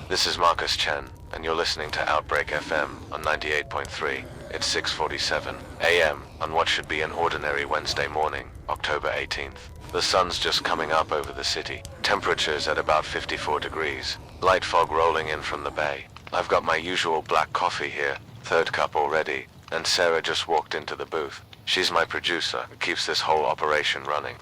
This is Marcus Chen, and you're listening to Outbreak FM on 98.3. It's 6:47 a.m. on what should be an ordinary Wednesday morning, October 18th. The sun's just coming up over the city. Temperatures at about 54 degrees. Light fog rolling in from the bay. I've got my usual black coffee here, third cup already, and Sarah just walked into the booth. She's my producer, who keeps this whole operation running.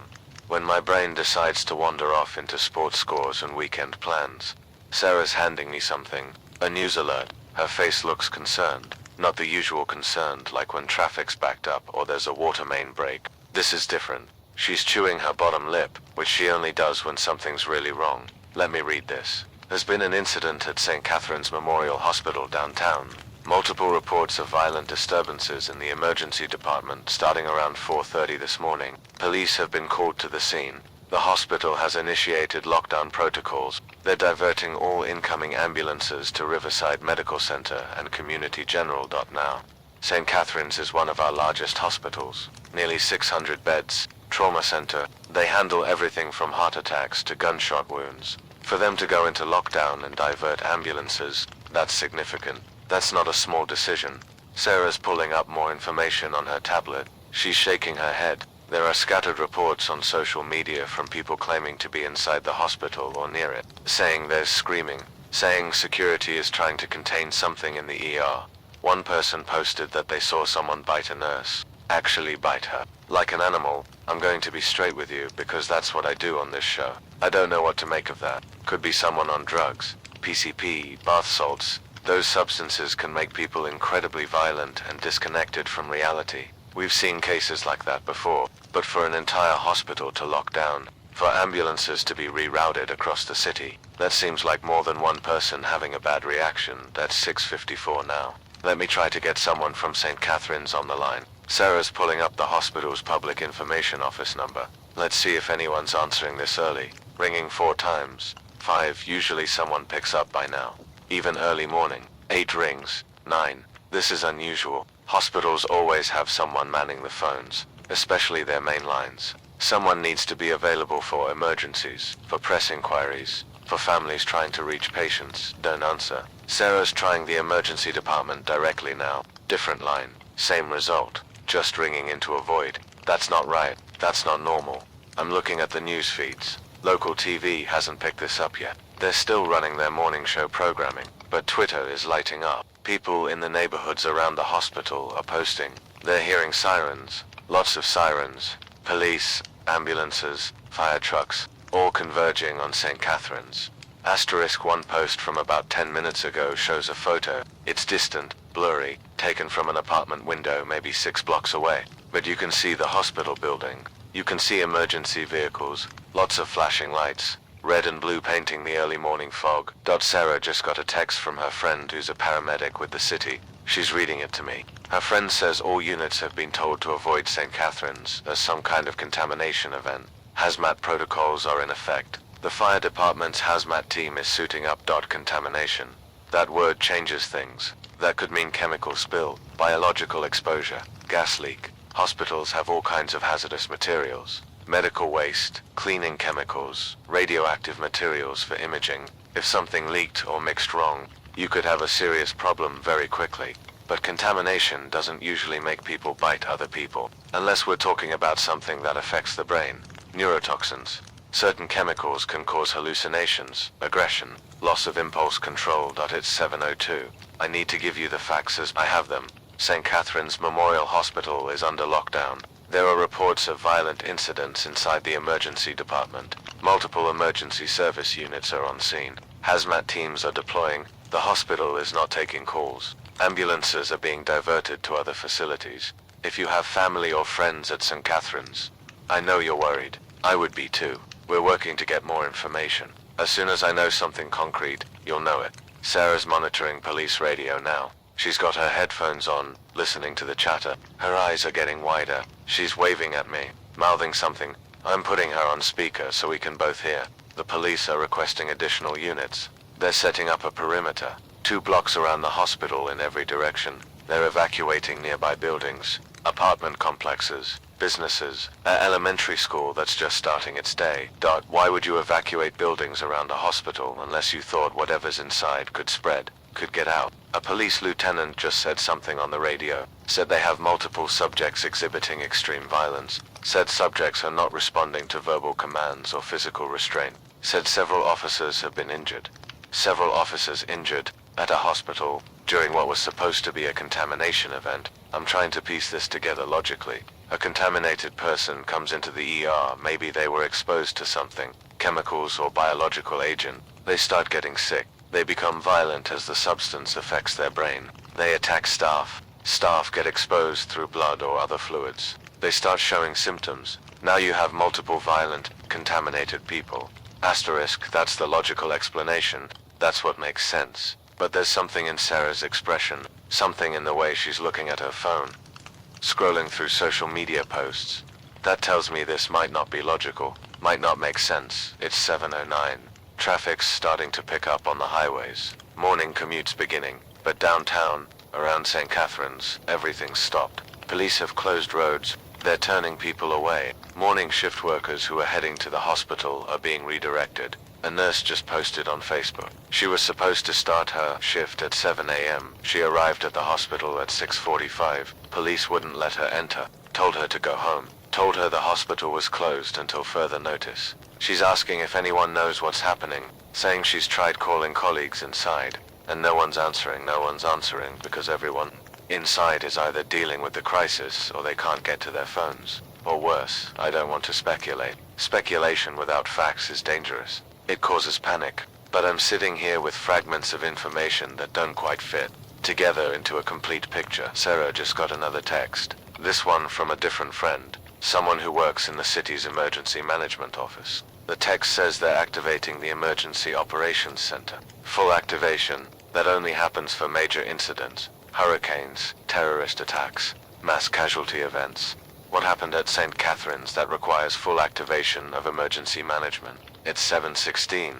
When my brain decides to wander off into sports scores and weekend plans, Sarah's handing me something, a news alert. Her face looks concerned, not the usual concerned like when traffic's backed up or there's a water main break. This is different. She's chewing her bottom lip, which she only does when something's really wrong. Let me read this. There's been an incident at St. Catherine's Memorial Hospital downtown. Multiple reports of violent disturbances in the emergency department starting around 4:30 this morning. Police have been called to the scene. The hospital has initiated lockdown protocols. They're diverting all incoming ambulances to Riverside Medical Center and Community General. Now, St. Catherine's is one of our largest hospitals, nearly 600 beds, trauma center. They handle everything from heart attacks to gunshot wounds. For them to go into lockdown and divert ambulances, that's significant. That's not a small decision. Sarah's pulling up more information on her tablet. She's shaking her head. There are scattered reports on social media from people claiming to be inside the hospital or near it, saying there's screaming, saying security is trying to contain something in the ER. One person posted that they saw someone bite a nurse, actually bite her. Like an animal. I'm going to be straight with you because that's what I do on this show. I don't know what to make of that. Could be someone on drugs, PCP, bath salts. Those substances can make people incredibly violent and disconnected from reality. We've seen cases like that before, but for an entire hospital to lock down, for ambulances to be rerouted across the city, that seems like more than one person having a bad reaction. That's 6:54 now. Let me try to get someone from St. Catherine's on the line. Sarah's pulling up the hospital's public information office number. Let's see if anyone's answering this early. Ringing 4 times. 5, usually someone picks up by now. Even early morning. 8 rings. 9. This is unusual. Hospitals always have someone manning the phones, especially their main lines. Someone needs to be available for emergencies, for press inquiries, for families trying to reach patients. Don't answer. Sarah's trying the emergency department directly now. Different line. Same result. Just ringing into a void. That's not right. That's not normal. I'm looking at the news feeds. Local TV hasn't picked this up yet. They're still running their morning show programming, but Twitter is lighting up. People in the neighborhoods around the hospital are posting. They're hearing sirens. Lots of sirens. Police, ambulances, fire trucks, all converging on St. Catherine's. Asterisk one post from about 10 minutes ago shows a photo. It's distant, blurry, taken from an apartment window maybe 6 blocks away. But you can see the hospital building. You can see emergency vehicles, lots of flashing lights, red and blue painting the early morning fog. Sarah just got a text from her friend who's a paramedic with the city. She's reading it to me. Her friend says all units have been told to avoid St. Catherine's as some kind of contamination event. Hazmat protocols are in effect. The fire department's hazmat team is suiting up. Contamination. That word changes things. That could mean chemical spill, biological exposure, gas leak. Hospitals have all kinds of hazardous materials. Medical waste, cleaning chemicals, radioactive materials for imaging. If something leaked or mixed wrong, you could have a serious problem very quickly. But contamination doesn't usually make people bite other people, unless we're talking about something that affects the brain. Neurotoxins. Certain chemicals can cause hallucinations, aggression, loss of impulse control. It's 7:02. I need to give you the facts as I have them. St. Catherine's Memorial Hospital is under lockdown. There are reports of violent incidents inside the emergency department. Multiple emergency service units are on scene. Hazmat teams are deploying. The hospital is not taking calls. Ambulances are being diverted to other facilities. If you have family or friends at St. Catherine's, I know you're worried. I would be too. We're working to get more information. As soon as I know something concrete, you'll know it. Sarah's monitoring police radio now. She's got her headphones on, listening to the chatter. Her eyes are getting wider. She's waving at me, mouthing something. I'm putting her on speaker so we can both hear. The police are requesting additional units. They're setting up a perimeter, 2 blocks around the hospital in every direction. They're evacuating nearby buildings, apartment complexes, businesses, an elementary school that's just starting its day. Why would you evacuate buildings around a hospital unless you thought whatever's inside could spread, could get out? A police lieutenant just said something on the radio, said they have multiple subjects exhibiting extreme violence, said subjects are not responding to verbal commands or physical restraint, said several officers have been injured. Several officers injured at a hospital during what was supposed to be a contamination event. I'm trying to piece this together logically. A contaminated person comes into the ER, maybe they were exposed to something, chemicals or biological agent. They start getting sick. They become violent as the substance affects their brain. They attack staff. Staff get exposed through blood or other fluids. They start showing symptoms. Now you have multiple violent, contaminated people. Asterisk, that's the logical explanation. That's what makes sense. But there's something in Sarah's expression, something in the way she's looking at her phone, scrolling through social media posts. That tells me this might not be logical, might not make sense. It's 7:09. Traffic's starting to pick up on the highways. Morning commutes beginning, but downtown, around St. Catherine's, everything's stopped. Police have closed roads. They're turning people away. Morning shift workers who are heading to the hospital are being redirected. A nurse just posted on Facebook. She was supposed to start her shift at 7 a.m. She arrived at the hospital at 6:45. Police wouldn't let her enter, told her to go home, told her the hospital was closed until further notice. She's asking if anyone knows what's happening, saying she's tried calling colleagues inside, and no one's answering because everyone inside is either dealing with the crisis or they can't get to their phones. Or worse, I don't want to speculate. Speculation without facts is dangerous. It causes panic. But I'm sitting here with fragments of information that don't quite fit together into a complete picture. Sarah just got another text. This one from a different friend, someone who works in the city's emergency management office. The text says they're activating the Emergency Operations Center. Full activation, that only happens for major incidents, hurricanes, terrorist attacks, mass casualty events. What happened at St. Catherine's that requires full activation of emergency management? It's 7:16.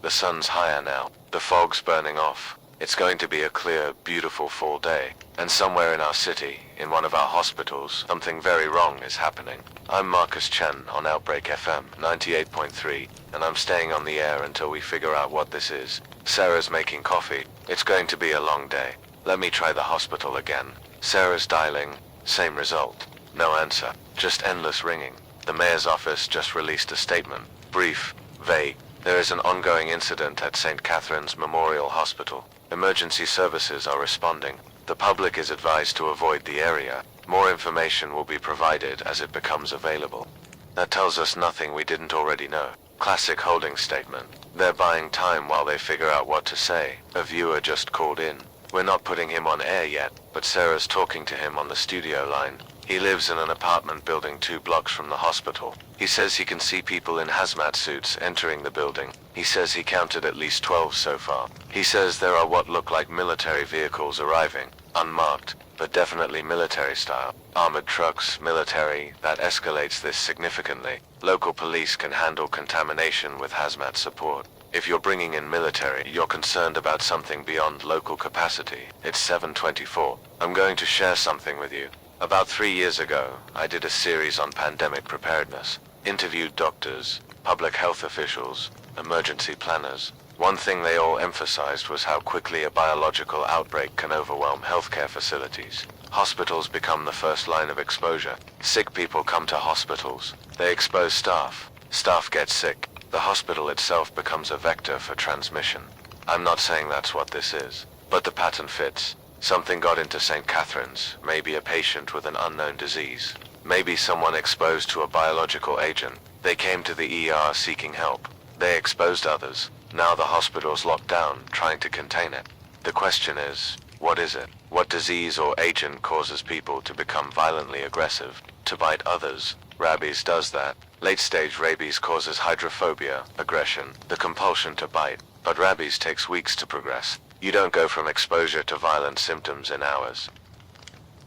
The sun's higher now. The fog's burning off. It's going to be a clear, beautiful fall day. And somewhere in our city, in one of our hospitals, something very wrong is happening. I'm Marcus Chen on Outbreak FM 98.3, and I'm staying on the air until we figure out what this is. Sarah's making coffee. It's going to be a long day. Let me try the hospital again. Sarah's dialing. Same result. No answer. Just endless ringing. The mayor's office just released a statement. Brief. Vague. There is an ongoing incident at St. Catherine's Memorial Hospital. Emergency services are responding. The public is advised to avoid the area. More information will be provided as it becomes available. That tells us nothing we didn't already know. Classic holding statement. They're buying time while they figure out what to say. A viewer just called in. We're not putting him on air yet, but Sarah's talking to him on the studio line. He lives in an apartment building 2 blocks from the hospital. He says he can see people in hazmat suits entering the building. He says he counted at least 12 so far. He says there are what look like military vehicles arriving, unmarked, but definitely military style. Armored trucks, military, that escalates this significantly. Local police can handle contamination with hazmat support. If you're bringing in military, you're concerned about something beyond local capacity. It's 7:24. I'm going to share something with you. About 3 years ago, I did a series on pandemic preparedness. Interviewed doctors, public health officials, emergency planners. One thing they all emphasized was how quickly a biological outbreak can overwhelm healthcare facilities. Hospitals become the first line of exposure. Sick people come to hospitals. They expose staff. Staff get sick. The hospital itself becomes a vector for transmission. I'm not saying that's what this is, but the pattern fits. Something got into St. Catherine's, maybe a patient with an unknown disease. Maybe someone exposed to a biological agent. They came to the ER seeking help. They exposed others. Now the hospital's locked down, trying to contain it. The question is, what is it? What disease or agent causes people to become violently aggressive, to bite others? Rabies does that. Late-stage rabies causes hydrophobia, aggression, the compulsion to bite. But rabies takes weeks to progress. You don't go from exposure to violent symptoms in hours.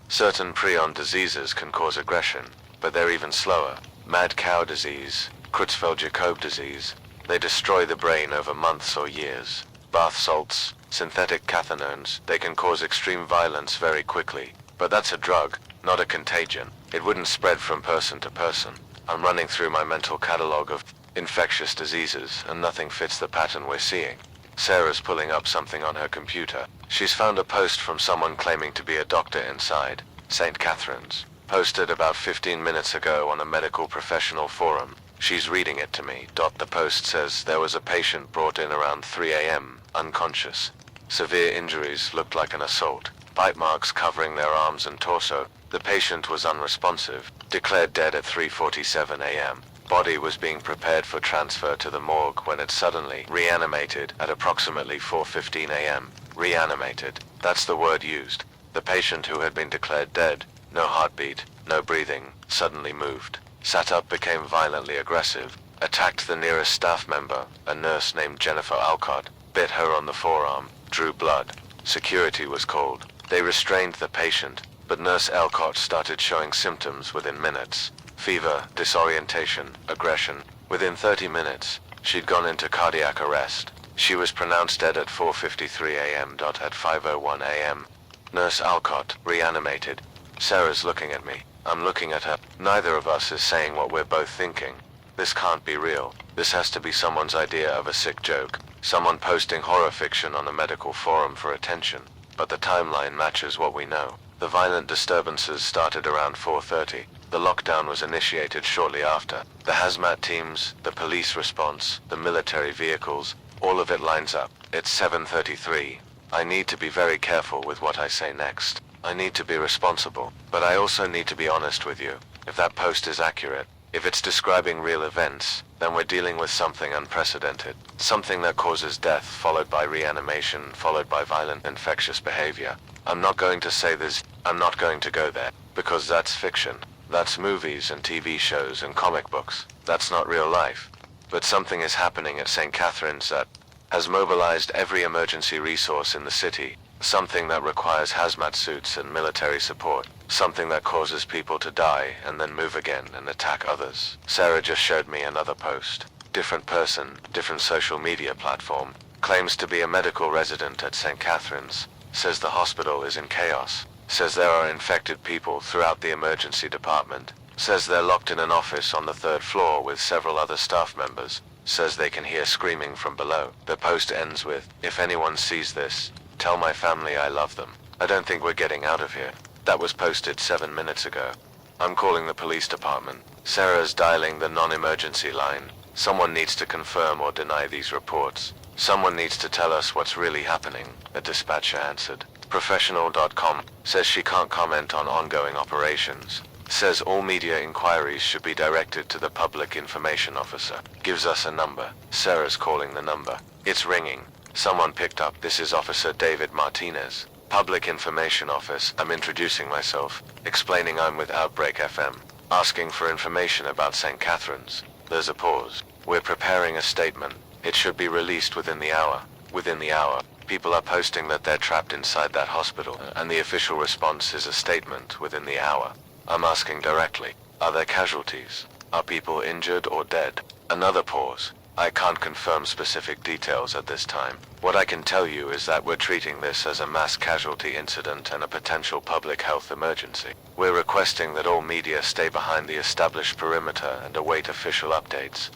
Certain prion diseases can cause aggression, but they're even slower. Mad cow disease, Creutzfeldt-Jakob disease, they destroy the brain over months or years. Bath salts, synthetic cathinones, they can cause extreme violence very quickly. But that's a drug, not a contagion. It wouldn't spread from person to person. I'm running through my mental catalog of infectious diseases, and nothing fits the pattern we're seeing. Sarah's pulling up something on her computer. She's found a post from someone claiming to be a doctor inside St. Catherine's. Posted about 15 minutes ago on a medical professional forum. She's reading it to me. The post says there was a patient brought in around 3 a.m., unconscious. Severe injuries, looked like an assault. Bite marks covering their arms and torso. The patient was unresponsive. Declared dead at 3:47 a.m. Body was being prepared for transfer to the morgue when it suddenly reanimated at approximately 4:15 a.m. Reanimated. That's the word used. The patient who had been declared dead, no heartbeat, no breathing, suddenly moved. Sat up, became violently aggressive. Attacked the nearest staff member, a nurse named Jennifer Alcott. Bit her on the forearm. Drew blood. Security was called. They restrained the patient, but Nurse Alcott started showing symptoms within minutes. Fever, disorientation, aggression. Within 30 minutes, she'd gone into cardiac arrest. She was pronounced dead at 4:53 a.m. At 5:01 a.m. Nurse Alcott, reanimated. Sarah's looking at me. I'm looking at her. Neither of us is saying what we're both thinking. This can't be real. This has to be someone's idea of a sick joke. Someone posting horror fiction on a medical forum for attention. But the timeline matches what we know. The violent disturbances started around 4:30. The lockdown was initiated shortly after. The hazmat teams, the police response, the military vehicles, all of it lines up. It's 7:33. I need to be very careful with what I say next. I need to be responsible, but I also need to be honest with you. If that post is accurate, if it's describing real events, then we're dealing with something unprecedented. Something that causes death, followed by reanimation, followed by violent infectious behavior. I'm not going to say this, I'm not going to go there, because that's fiction. That's movies and TV shows and comic books. That's not real life. But something is happening at St. Catherine's that has mobilized every emergency resource in the city. Something that requires hazmat suits and military support. Something that causes people to die and then move again and attack others. Sarah just showed me another post. Different person, different social media platform. Claims to be a medical resident at St. Catherine's. Says the hospital is in chaos. Says there are infected people throughout the emergency department. Says they're locked in an office on the 3rd floor with several other staff members. Says they can hear screaming from below. The post ends with, "If anyone sees this, tell my family I love them. I don't think we're getting out of here." That was posted 7 minutes ago. I'm calling the police department. Sarah's dialing the non-emergency line. Someone needs to confirm or deny these reports. Someone needs to tell us what's really happening, a dispatcher answered. Professional.com says she can't comment on ongoing operations. Says all media inquiries should be directed to the public information officer. Gives us a number. Sarah's calling the number. It's ringing. Someone picked up. This is Officer David Martinez. Public Information Office. I'm introducing myself. Explaining I'm with Outbreak FM. Asking for information about St. Catherine's. There's a pause. We're preparing a statement. It should be released within the hour. Within the hour. People are posting that they're trapped inside that hospital, and the official response is a statement within the hour. I'm asking directly. Are there casualties? Are people injured or dead? Another pause. I can't confirm specific details at this time. What I can tell you is that we're treating this as a mass casualty incident and a potential public health emergency. We're requesting that all media stay behind the established perimeter and await official updates.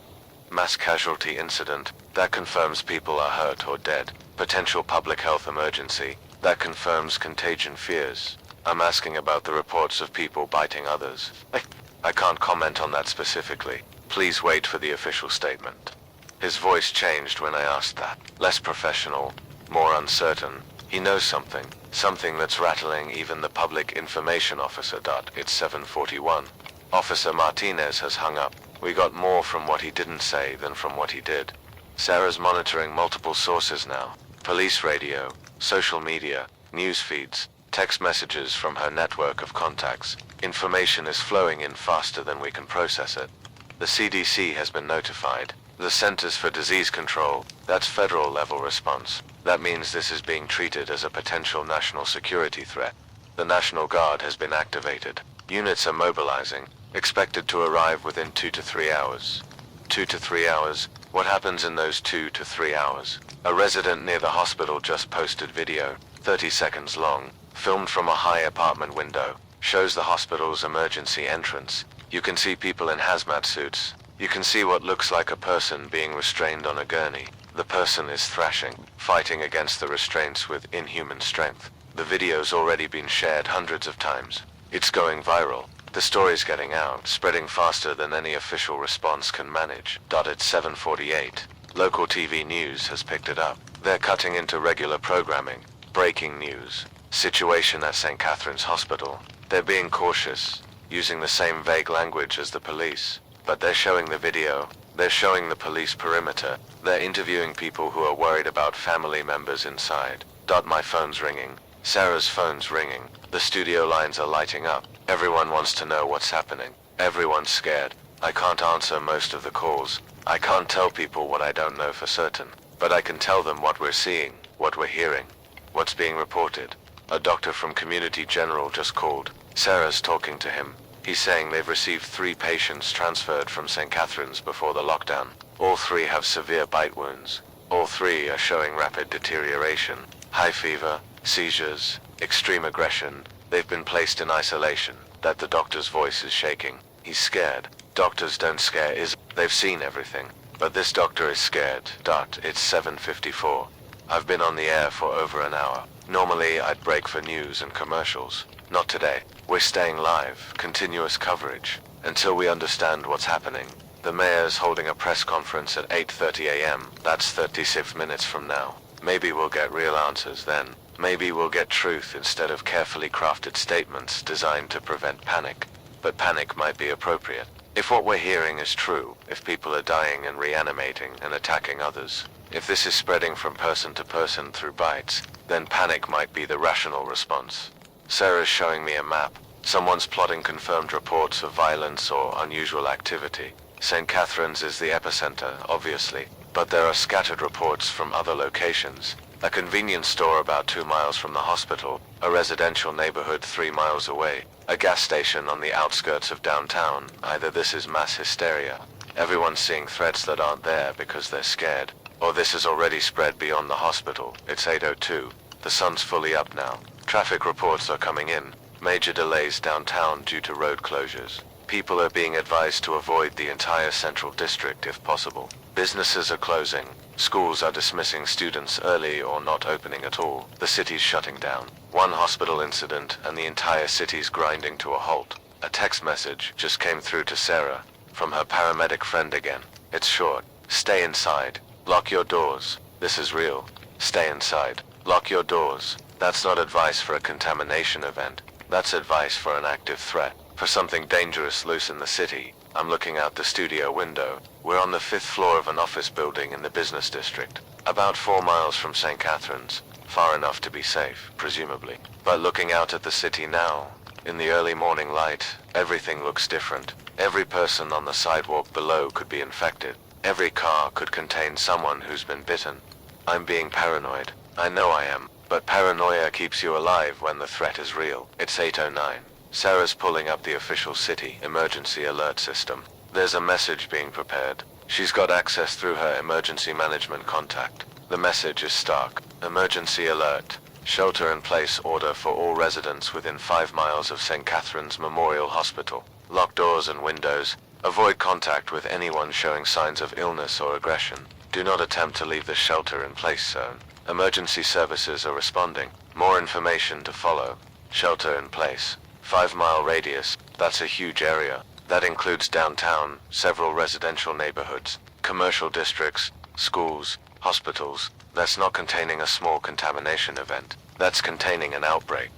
Mass casualty incident, that confirms people are hurt or dead. Potential public health emergency, that confirms contagion fears. I'm asking about the reports of people biting others. I can't comment on that specifically. Please wait for the official statement. His voice changed when I asked that. Less professional, more uncertain. He knows something. Something that's rattling even the public information officer. It's 7:41. Officer Martinez has hung up. We got more from what he didn't say than from what he did. Sarah's monitoring multiple sources now. Police radio, social media, news feeds, text messages from her network of contacts. Information is flowing in faster than we can process it. The CDC has been notified. The Centers for Disease Control, that's federal level response. That means this is being treated as a potential national security threat. The National Guard has been activated. Units are mobilizing, expected to arrive within 2 to 3 hours. 2 to 3 hours? What happens in those 2 to 3 hours? A resident near the hospital just posted video, 30 seconds long, filmed from a high apartment window. Shows the hospital's emergency entrance. You can see people in hazmat suits. You can see what looks like a person being restrained on a gurney. The person is thrashing, fighting against the restraints with inhuman strength. The video's already been shared hundreds of times. It's going viral. The story's getting out, spreading faster than any official response can manage. At 7:48, local TV news has picked it up. They're cutting into regular programming. Breaking news. Situation at St. Catherine's Hospital. They're being cautious, using the same vague language as the police. But they're showing the video. They're showing the police perimeter. They're interviewing people who are worried about family members inside. My phone's ringing. Sarah's phone's ringing. The studio lines are lighting up. Everyone wants to know what's happening. Everyone's scared. I can't answer most of the calls. I can't tell people what I don't know for certain. But I can tell them what we're seeing, what we're hearing, what's being reported. A doctor from Community General just called. Sarah's talking to him. He's saying they've received 3 patients transferred from St. Catherine's before the lockdown. All 3 have severe bite wounds. All 3 are showing rapid deterioration. High fever, seizures, extreme aggression. They've been placed in isolation. That the doctor's voice is shaking. He's scared. Doctors don't scare they've seen everything. But this doctor is scared. It's 7:54. I've been on the air for over an hour. Normally I'd break for news and commercials. Not today. We're staying live, continuous coverage, until we understand what's happening. The mayor's holding a press conference at 8:30 a.m. That's 36 minutes from now. Maybe we'll get real answers then. Maybe we'll get truth instead of carefully crafted statements designed to prevent panic. But panic might be appropriate. If what we're hearing is true, if people are dying and reanimating and attacking others, if this is spreading from person to person through bites, then panic might be the rational response. Sarah's showing me a map. Someone's plotting confirmed reports of violence or unusual activity. St. Catherine's is the epicenter, obviously, but there are scattered reports from other locations. A convenience store about 2 miles from the hospital, a residential neighborhood 3 miles away, a gas station on the outskirts of downtown. Either this is mass hysteria, everyone's seeing threats that aren't there because they're scared, or this has already spread beyond the hospital. It's 8:02. The sun's fully up now. Traffic reports are coming in. Major delays downtown due to road closures. People are being advised to avoid the entire central district if possible. Businesses are closing. Schools are dismissing students early or not opening at all. The city's shutting down. One hospital incident and the entire city's grinding to a halt. A text message just came through to Sarah from her paramedic friend again. It's short. Stay inside. Lock your doors. This is real. Stay inside. Lock your doors. That's not advice for a contamination event. That's advice for an active threat. For something dangerous loose in the city. I'm looking out the studio window. We're on the 5th floor of an office building in the business district. About 4 miles from St. Catherine's. Far enough to be safe, presumably. But looking out at the city now, in the early morning light, everything looks different. Every person on the sidewalk below could be infected. Every car could contain someone who's been bitten. I'm being paranoid. I know I am. But paranoia keeps you alive when the threat is real. It's 8:09. Sarah's pulling up the official city emergency alert system. There's a message being prepared. She's got access through her emergency management contact. The message is stark. Emergency alert. Shelter in place order for all residents within 5 miles of St. Catherine's Memorial Hospital. Lock doors and windows. Avoid contact with anyone showing signs of illness or aggression. Do not attempt to leave the shelter in place zone. Emergency services are responding. More information to follow. Shelter in place. 5-mile radius. That's a huge area. That includes downtown, several residential neighborhoods, commercial districts, schools, hospitals. That's not containing a small contamination event. That's containing an outbreak.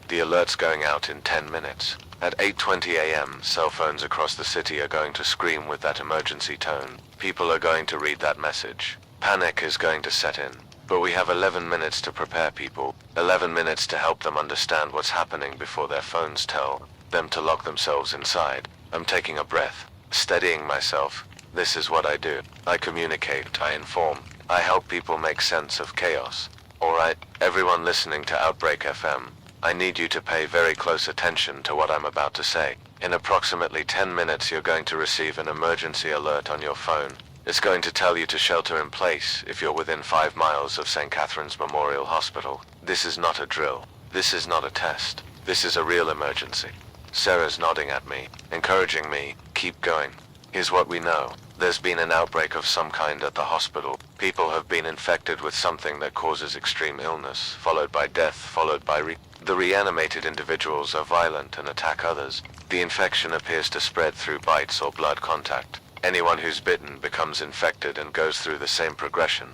The alert's going out in 10 minutes. At 8:20 a.m., cell phones across the city are going to scream with that emergency tone. People are going to read that message. Panic is going to set in. But we have 11 minutes to prepare people. 11 minutes to help them understand what's happening before their phones tell them to lock themselves inside. I'm taking a breath, steadying myself. This is what I do. I communicate, I inform. I help people make sense of chaos. Alright, everyone listening to Outbreak FM, I need you to pay very close attention to what I'm about to say. In approximately 10 minutes you're going to receive an emergency alert on your phone. It's going to tell you to shelter in place if you're within 5 miles of St. Catherine's Memorial Hospital. This is not a drill. This is not a test. This is a real emergency. Sarah's nodding at me, encouraging me, keep going. Here's what we know. There's been an outbreak of some kind at the hospital. People have been infected with something that causes extreme illness, followed by death, followed by the reanimated individuals are violent and attack others. The infection appears to spread through bites or blood contact. Anyone who's bitten becomes infected and goes through the same progression.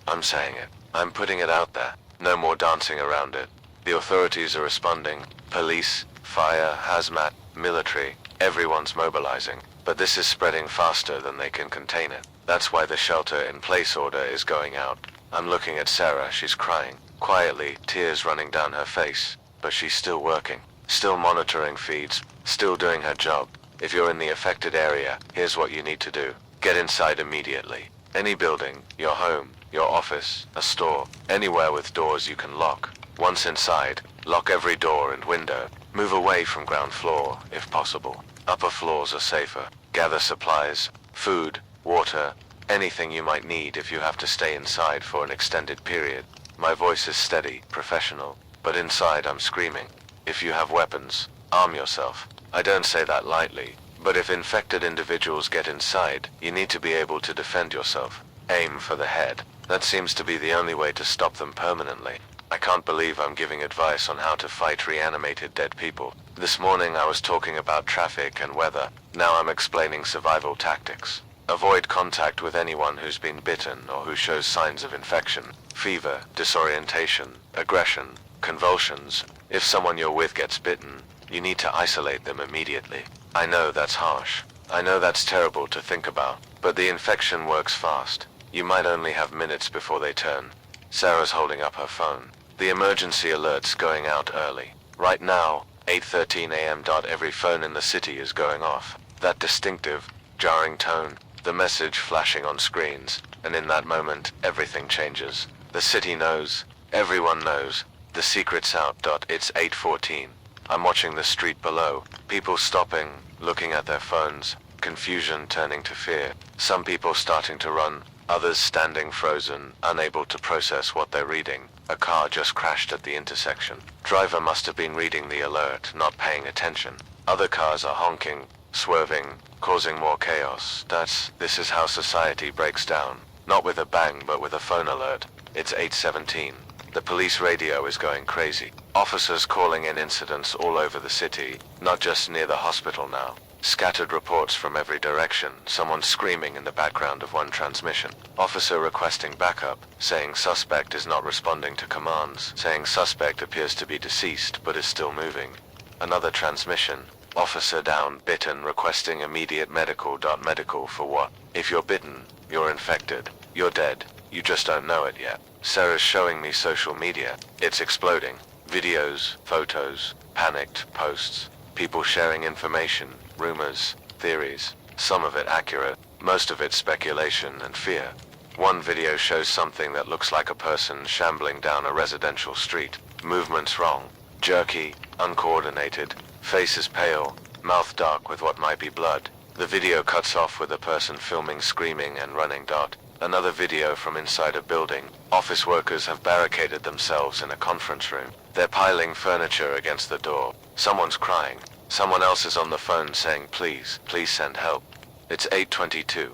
I'm saying it. I'm putting it out there. No more dancing around it. The authorities are responding. Police, fire, hazmat, military, everyone's mobilizing. But this is spreading faster than they can contain it. That's why the shelter-in-place order is going out. I'm looking at Sarah, she's crying. Quietly, tears running down her face. But she's still working. Still monitoring feeds. Still doing her job. If you're in the affected area, here's what you need to do. Get inside immediately. Any building, your home, your office, a store, anywhere with doors you can lock. Once inside, lock every door and window. Move away from ground floor, if possible. Upper floors are safer. Gather supplies, food, water, anything you might need if you have to stay inside for an extended period. My voice is steady, professional, but inside I'm screaming. If you have weapons, arm yourself. I don't say that lightly, but if infected individuals get inside, you need to be able to defend yourself. Aim for the head. That seems to be the only way to stop them permanently. I can't believe I'm giving advice on how to fight reanimated dead people. This morning I was talking about traffic and weather. Now I'm explaining survival tactics. Avoid contact with anyone who's been bitten or who shows signs of infection. Fever, disorientation, aggression, convulsions. If someone you're with gets bitten, you need to isolate them immediately. I know that's harsh. I know that's terrible to think about, but the infection works fast. You might only have minutes before they turn. Sarah's holding up her phone. The emergency alert's going out early. Right now, 8:13 a.m. Every phone in the city is going off. That distinctive, jarring tone, the message flashing on screens, and in that moment, everything changes. The city knows. Everyone knows. The secret's out. It's 8:14. I'm watching the street below. People stopping, looking at their phones. Confusion turning to fear. Some people starting to run. Others standing frozen, unable to process what they're reading. A car just crashed at the intersection. Driver must have been reading the alert, not paying attention. Other cars are honking, swerving, causing more chaos. This is how society breaks down. Not with a bang, but with a phone alert. It's 8:17. The police radio is going crazy. Officers calling in incidents all over the city, not just near the hospital now. Scattered reports from every direction, someone screaming in the background of one transmission. Officer requesting backup, saying suspect is not responding to commands, saying suspect appears to be deceased but is still moving. Another transmission. Officer down, bitten, requesting immediate medical. Medical for what? If you're bitten, you're infected. You're dead. You just don't know it yet. Sarah's showing me social media. It's exploding. Videos, photos, panicked posts. People sharing information, rumors, theories. Some of it accurate, most of it speculation and fear. One video shows something that looks like a person shambling down a residential street. Movements wrong, jerky, uncoordinated, face is pale, mouth dark with what might be blood. The video cuts off with a person filming screaming and running. Another video from inside a building. Office workers have barricaded themselves in a conference room. They're piling furniture against the door. Someone's crying. Someone else is on the phone saying please send help. It's 8:22.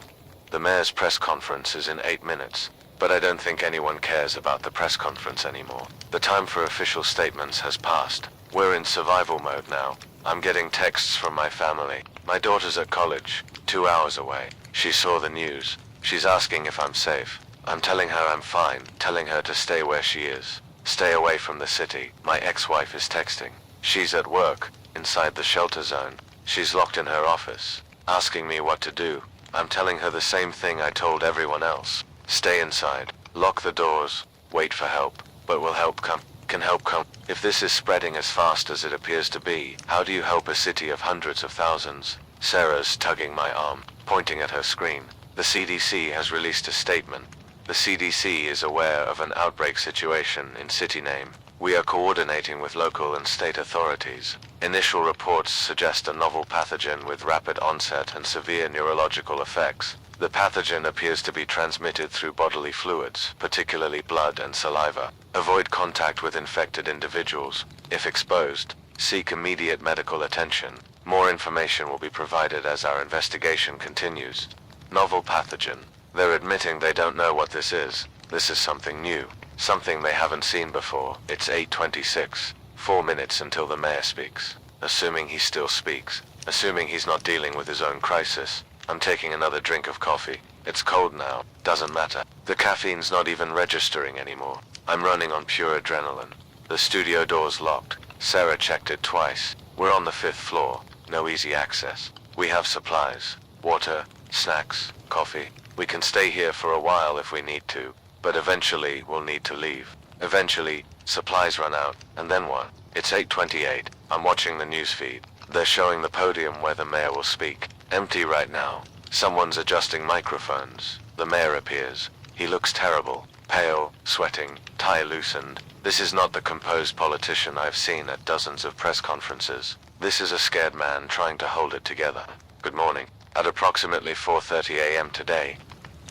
The mayor's press conference is in 8 minutes. But I don't think anyone cares about the press conference anymore. The time for official statements has passed. We're in survival mode now. I'm getting texts from my family. My daughter's at college, 2 hours away. She saw the news. She's asking if I'm safe. I'm telling her I'm fine, telling her to stay where she is. Stay away from the city. My ex-wife is texting. She's at work, inside the shelter zone. She's locked in her office, asking me what to do. I'm telling her the same thing I told everyone else. Stay inside, lock the doors, wait for help. But will help come? Can help come? If this is spreading as fast as it appears to be, how do you help a city of hundreds of thousands? Sarah's tugging my arm, pointing at her screen. The CDC has released a statement. The CDC is aware of an outbreak situation in city name. We are coordinating with local and state authorities. Initial reports suggest a novel pathogen with rapid onset and severe neurological effects. The pathogen appears to be transmitted through bodily fluids, particularly blood and saliva. Avoid contact with infected individuals. If exposed, Seek immediate medical attention. More information will be provided as our investigation continues. Novel pathogen. They're admitting they don't know what this is. This is something new. Something they haven't seen before. It's 8:26. 4 minutes until the mayor speaks. Assuming he still speaks. Assuming he's not dealing with his own crisis. I'm taking another drink of coffee. It's cold now. Doesn't matter. The caffeine's not even registering anymore. I'm running on pure adrenaline. The studio door's locked. Sarah checked it twice. We're on the 5th floor. No easy access. We have supplies. Water, snacks, coffee. We can stay here for a while if we need to. But eventually, we'll need to leave. Eventually, supplies run out. And then what? It's 8:28. I'm watching the news feed. They're showing the podium where the mayor will speak. Empty right now. Someone's adjusting microphones. The mayor appears. He looks terrible. Pale, sweating, tie loosened. This is not the composed politician I've seen at dozens of press conferences. This is a scared man trying to hold it together. Good morning. At approximately 4:30 a.m. today,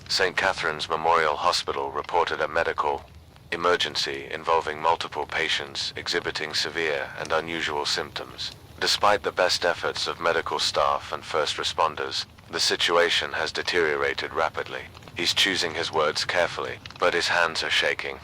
St. Catherine's Memorial Hospital reported a medical emergency involving multiple patients exhibiting severe and unusual symptoms. Despite the best efforts of medical staff and first responders, the situation has deteriorated rapidly. He's choosing his words carefully, but his hands are shaking.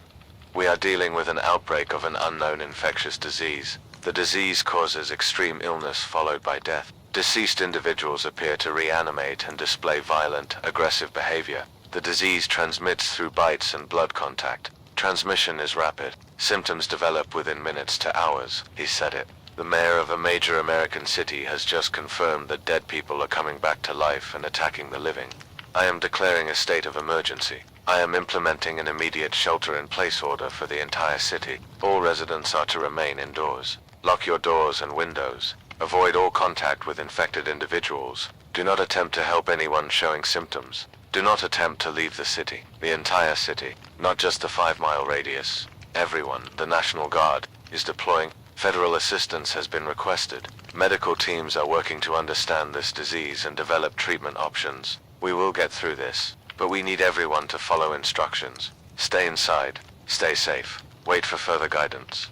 We are dealing with an outbreak of an unknown infectious disease. The disease causes extreme illness followed by death. Deceased individuals appear to reanimate and display violent, aggressive behavior. The disease transmits through bites and blood contact. Transmission is rapid. Symptoms develop within minutes to hours. He said it. The mayor of a major American city has just confirmed that dead people are coming back to life and attacking the living. I am declaring a state of emergency. I am implementing an immediate shelter-in-place order for the entire city. All residents are to remain indoors. Lock your doors and windows. Avoid all contact with infected individuals. Do not attempt to help anyone showing symptoms. Do not attempt to leave the city. The entire city, not just the 5-mile radius. Everyone, the National Guard, is deploying. Federal assistance has been requested. Medical teams are working to understand this disease and develop treatment options. We will get through this, but we need everyone to follow instructions. Stay inside. Stay safe. Wait for further guidance.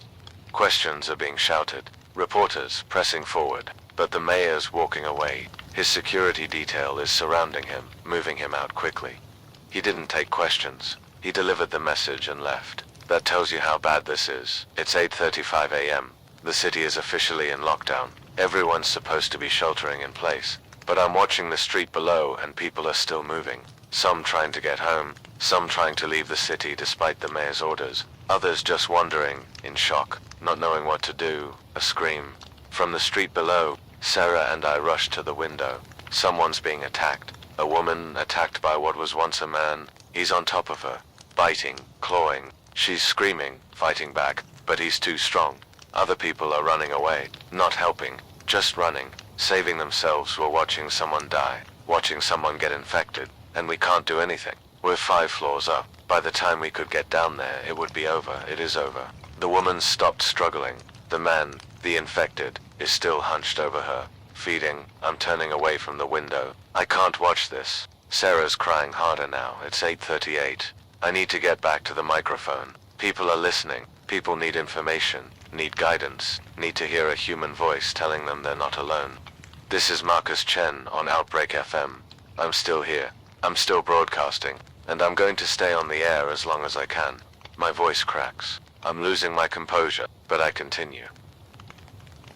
Questions are being shouted. Reporters pressing forward, but the mayor's walking away. His security detail is surrounding him, moving him out quickly. He didn't take questions. He delivered the message and left. That tells you how bad this is. It's 8:35 a.m. The city is officially in lockdown. Everyone's supposed to be sheltering in place. But I'm watching the street below and people are still moving. Some trying to get home, some trying to leave the city despite the mayor's orders. Others just wandering, in shock, not knowing what to do. A scream. From the street below, Sarah and I rushed to the window. Someone's being attacked. A woman attacked by what was once a man. He's on top of her, biting, clawing. She's screaming, fighting back, but he's too strong. Other people are running away, not helping, just running, saving themselves while watching someone die, watching someone get infected, and we can't do anything. We're 5 floors up. By the time we could get down there, it would be over. It is over. The woman stopped struggling. The man, the infected, is still hunched over her, feeding. I'm turning away from the window. I can't watch this. Sarah's crying harder now. It's 8:38. I need to get back to the microphone. People are listening. People need information, need guidance, need to hear a human voice telling them they're not alone. This is Marcus Chen on Outbreak FM. I'm still here. I'm still broadcasting, and I'm going to stay on the air as long as I can. My voice cracks. I'm losing my composure, but I continue.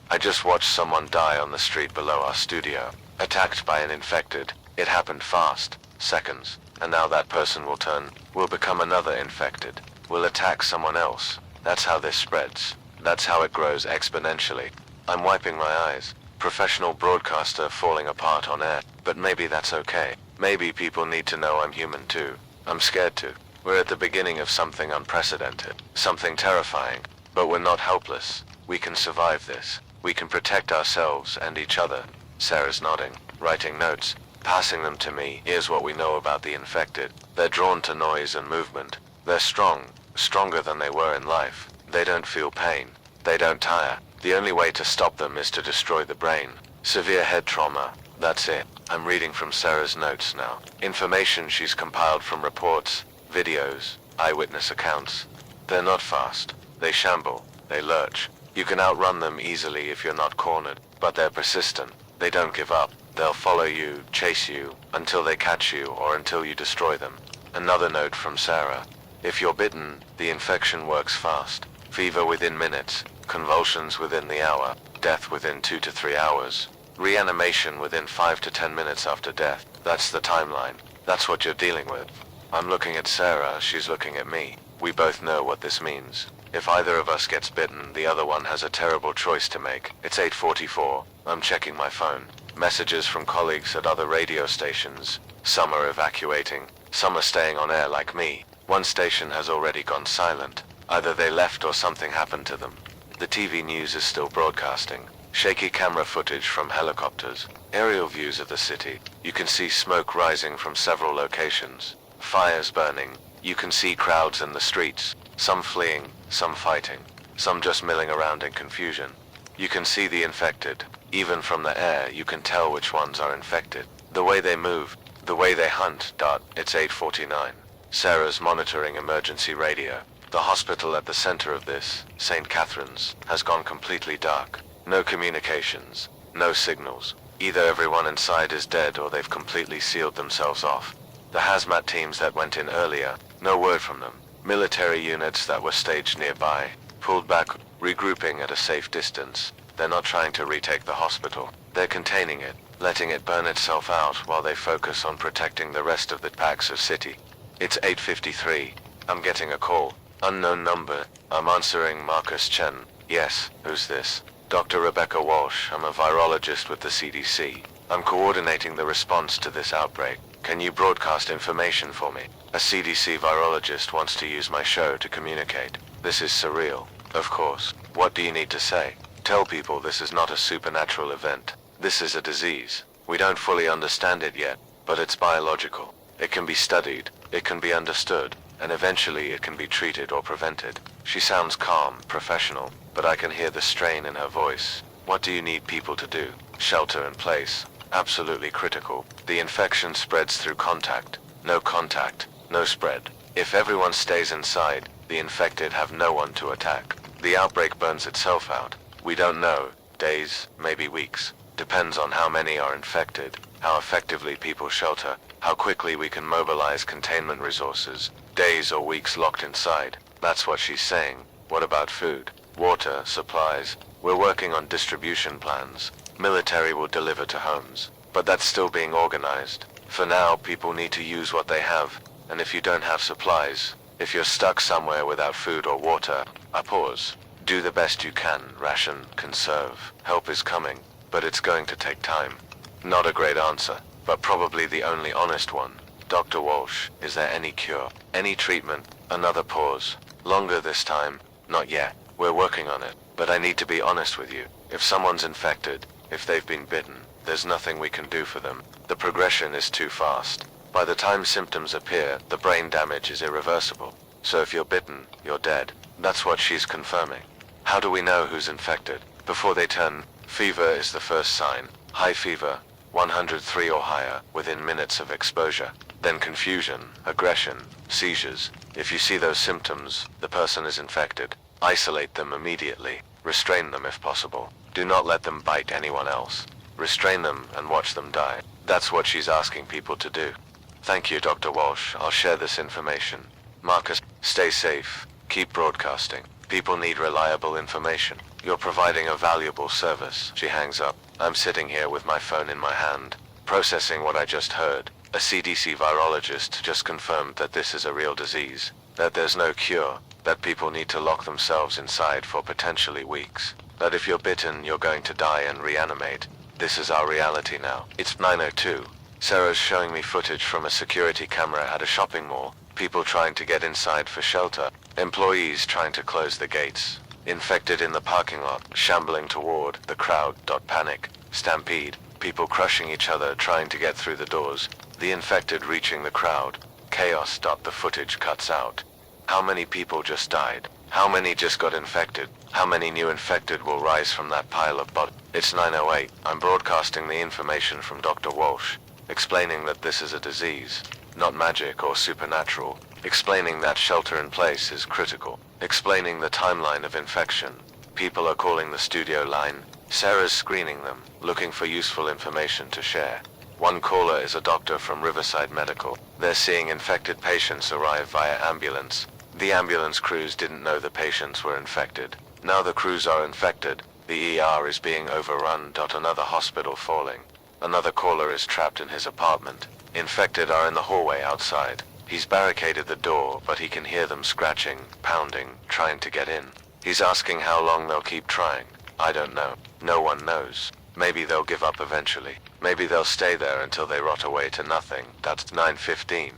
I just watched someone die on the street below our studio, attacked by an infected. It happened fast, seconds, and now that person will become another infected, will attack someone else. That's how this spreads. That's how it grows exponentially. I'm wiping my eyes. Professional broadcaster falling apart on air, but maybe that's okay. Maybe people need to know I'm human too. I'm scared too. We're at the beginning of something unprecedented, something terrifying, but we're not helpless. We can survive this. We can protect ourselves and each other. Sarah's nodding, writing notes, passing them to me. Here's what we know about the infected. They're drawn to noise and movement. They're strong, stronger than they were in life. They don't feel pain. They don't tire. The only way to stop them is to destroy the brain. Severe head trauma. That's it. I'm reading from Sarah's notes now. Information she's compiled from reports, videos, eyewitness accounts. They're not fast. They shamble. They lurch. You can outrun them easily if you're not cornered, but they're persistent. They don't give up. They'll follow you, chase you, until they catch you or until you destroy them. Another note from Sarah. If you're bitten, the infection works fast. Fever within minutes, convulsions within the hour, death within 2 to 3 hours, reanimation within 5 to 10 minutes after death. That's the timeline. That's what you're dealing with. I'm looking at Sarah, she's looking at me. We both know what this means. If either of us gets bitten, the other one has a terrible choice to make. It's 8:44. I'm checking my phone. Messages from colleagues at other radio stations. Some are evacuating. Some are staying on air like me. One station has already gone silent. Either they left or something happened to them. The TV news is still broadcasting. Shaky camera footage from helicopters. Aerial views of the city. You can see smoke rising from several locations. Fires burning. You can see crowds in the streets. Some fleeing, some fighting. Some just milling around in confusion. You can see the infected. Even from the air, you can tell which ones are infected. The way they move, the way they hunt. It's 8:49. Sarah's monitoring emergency radio. The hospital at the center of this, St. Catherine's, has gone completely dark. No communications, no signals. Either everyone inside is dead or they've completely sealed themselves off. The hazmat teams that went in earlier, no word from them. Military units that were staged nearby, pulled back, regrouping at a safe distance. They're not trying to retake the hospital. They're containing it, letting it burn itself out while they focus on protecting the rest of the packs of city. It's 8:53. I'm getting a call. Unknown number. I'm answering. Marcus Chen. Yes, who's this? Dr. Rebecca Walsh. I'm a virologist with the CDC. I'm coordinating the response to this outbreak. Can you broadcast information for me? A CDC virologist wants to use my show to communicate. This is surreal. Of course. What do you need to say? Tell people this is not a supernatural event. This is a disease. We don't fully understand it yet, but it's biological. It can be studied, it can be understood, and eventually it can be treated or prevented. She sounds calm, professional, but I can hear the strain in her voice. What do you need people to do? Shelter in place. Absolutely critical. The infection spreads through contact. No contact, no spread. If everyone stays inside, the infected have no one to attack. The outbreak burns itself out. We don't know. Days, maybe weeks. Depends on how many are infected, how effectively people shelter, how quickly we can mobilize containment resources. Days or weeks locked inside. That's what she's saying. What about food? Water, supplies? We're working on distribution plans. Military will deliver to homes. But that's still being organized. For now, people need to use what they have. And if you don't have supplies, if you're stuck somewhere without food or water, I pause. Do the best you can, ration, conserve. Help is coming, but it's going to take time. Not a great answer, but probably the only honest one. Dr. Walsh, is there any cure? Any treatment? Another pause. Longer this time? Not yet. We're working on it, but I need to be honest with you. If someone's infected, if they've been bitten, there's nothing we can do for them. The progression is too fast. By the time symptoms appear, the brain damage is irreversible. So if you're bitten, you're dead. That's what she's confirming. How do we know who's infected? Before they turn, fever is the first sign. High fever, 103 or higher, within minutes of exposure. Then confusion, aggression, seizures. If you see those symptoms, the person is infected. Isolate them immediately. Restrain them if possible. Do not let them bite anyone else. Restrain them and watch them die. That's what she's asking people to do. Thank you, Dr. Walsh. I'll share this information. Marcus, stay safe. Keep broadcasting. People need reliable information. You're providing a valuable service. She hangs up. I'm sitting here with my phone in my hand, processing what I just heard. A CDC virologist just confirmed that this is a real disease, that there's no cure, that people need to lock themselves inside for potentially weeks, that if you're bitten, you're going to die and reanimate. This is our reality now. It's 9:02. Sarah's showing me footage from a security camera at a shopping mall. People trying to get inside for shelter. Employees trying to close the gates. Infected in the parking lot, shambling toward the crowd. Panic. Stampede. People crushing each other trying to get through the doors. The infected reaching the crowd. Chaos. The footage cuts out. How many people just died? How many just got infected? How many new infected will rise from that pile of bodies? It's 9:08. I'm broadcasting the information from Dr. Walsh, explaining that this is a disease, not magic or supernatural, explaining that shelter in place is critical, explaining the timeline of infection. People are calling the studio line. Sarah's screening them, looking for useful information to share. One caller is a doctor from Riverside Medical. They're seeing infected patients arrive via ambulance. The ambulance crews didn't know the patients were infected. Now the crews are infected. The ER is being overrun. Another hospital falling. Another caller is trapped in his apartment. Infected are in the hallway outside. He's barricaded the door, but he can hear them scratching, pounding, trying to get in. He's asking how long they'll keep trying. I don't know. No one knows. Maybe they'll give up eventually. Maybe they'll stay there until they rot away to nothing. That's 9:15.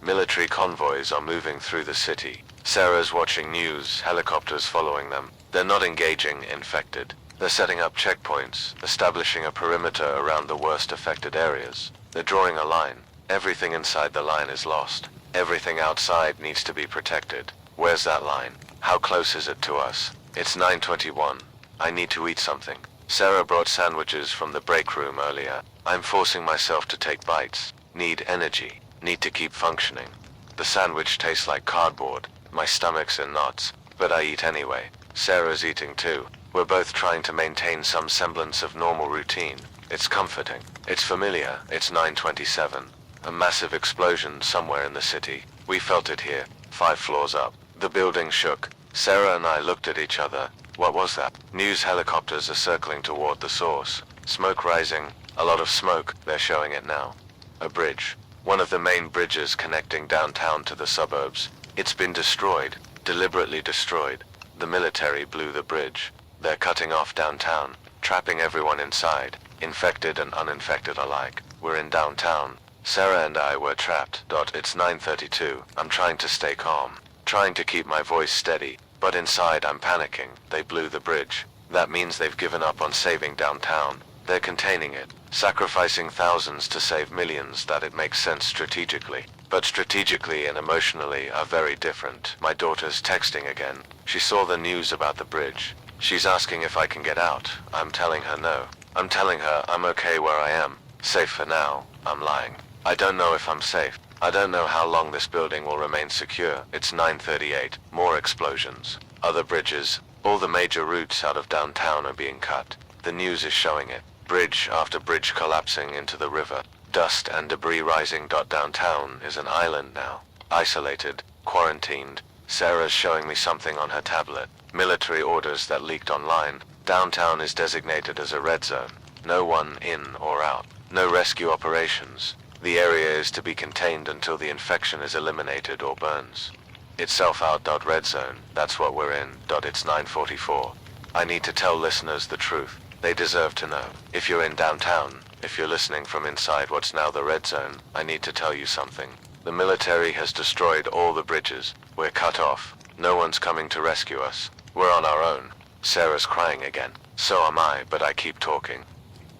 Military convoys are moving through the city. Sarah's watching news, helicopters following them. They're not engaging infected. They're setting up checkpoints, establishing a perimeter around the worst affected areas. They're drawing a line. Everything inside the line is lost. Everything outside needs to be protected. Where's that line? How close is it to us? It's 9:21. I need to eat something. Sarah brought sandwiches from the break room earlier. I'm forcing myself to take bites. Need energy. Need to keep functioning. The sandwich tastes like cardboard. My stomach's in knots, but I eat anyway. Sarah's eating too. We're both trying to maintain some semblance of normal routine. It's comforting. It's familiar. It's 9:27. A massive explosion somewhere in the city. We felt it here, 5 floors up. The building shook. Sarah and I looked at each other. What was that? News helicopters are circling toward the source. Smoke rising. A lot of smoke. They're showing it now. A bridge. One of the main bridges connecting downtown to the suburbs. It's been destroyed. Deliberately destroyed. The military blew the bridge. They're cutting off downtown, trapping everyone inside, infected and uninfected alike. We're in downtown. Sarah and I were trapped. It's 9:32. I'm trying to stay calm, trying to keep my voice steady, but inside I'm panicking. They blew the bridge. That means they've given up on saving downtown. They're containing it, sacrificing thousands to save millions. That it makes sense strategically. But strategically and emotionally are very different. My daughter's texting again. She saw the news about the bridge. She's asking if I can get out. I'm telling her no. I'm telling her I'm okay where I am. Safe for now. I'm lying. I don't know if I'm safe. I don't know how long this building will remain secure. It's 9:38. More explosions. Other bridges. All the major routes out of downtown are being cut. The news is showing it. Bridge after bridge collapsing into the river. Dust and debris rising. Downtown is an island now. Isolated. Quarantined. Sarah's showing me something on her tablet. Military orders that leaked online. Downtown is designated as a red zone. No one in or out. No rescue operations. The area is to be contained until the infection is eliminated or burns itself out. Red zone. That's what we're in. It's 9:44. I need to tell listeners the truth. They deserve to know. If you're in downtown, if you're listening from inside what's now the red zone, I need to tell you something. The military has destroyed all the bridges. We're cut off. No one's coming to rescue us. We're on our own. Sarah's crying again. So am I, but I keep talking.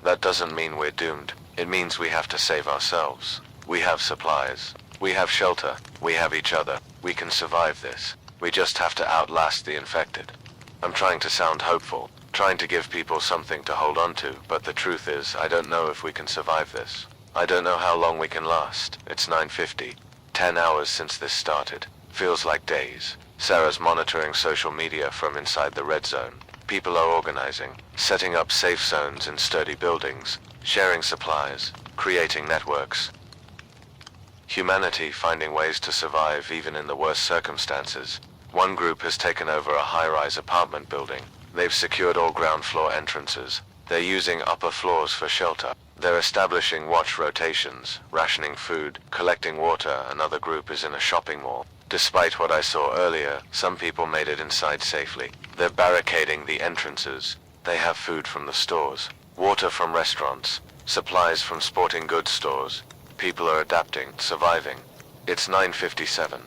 That doesn't mean we're doomed. It means we have to save ourselves. We have supplies. We have shelter. We have each other. We can survive this. We just have to outlast the infected. I'm trying to sound hopeful, trying to give people something to hold on to, but the truth is, I don't know if we can survive this. I don't know how long we can last. It's 9:50. 10 hours since this started. Feels like days. Sarah's monitoring social media from inside the red zone. People are organizing, setting up safe zones in sturdy buildings, sharing supplies, creating networks. Humanity finding ways to survive even in the worst circumstances. One group has taken over a high-rise apartment building. They've secured all ground floor entrances. They're using upper floors for shelter. They're establishing watch rotations, rationing food, collecting water. Another group is in a shopping mall. Despite what I saw earlier, some people made it inside safely. They're barricading the entrances. They have food from the stores, water from restaurants, supplies from sporting goods stores. People are adapting, surviving. It's 9:57.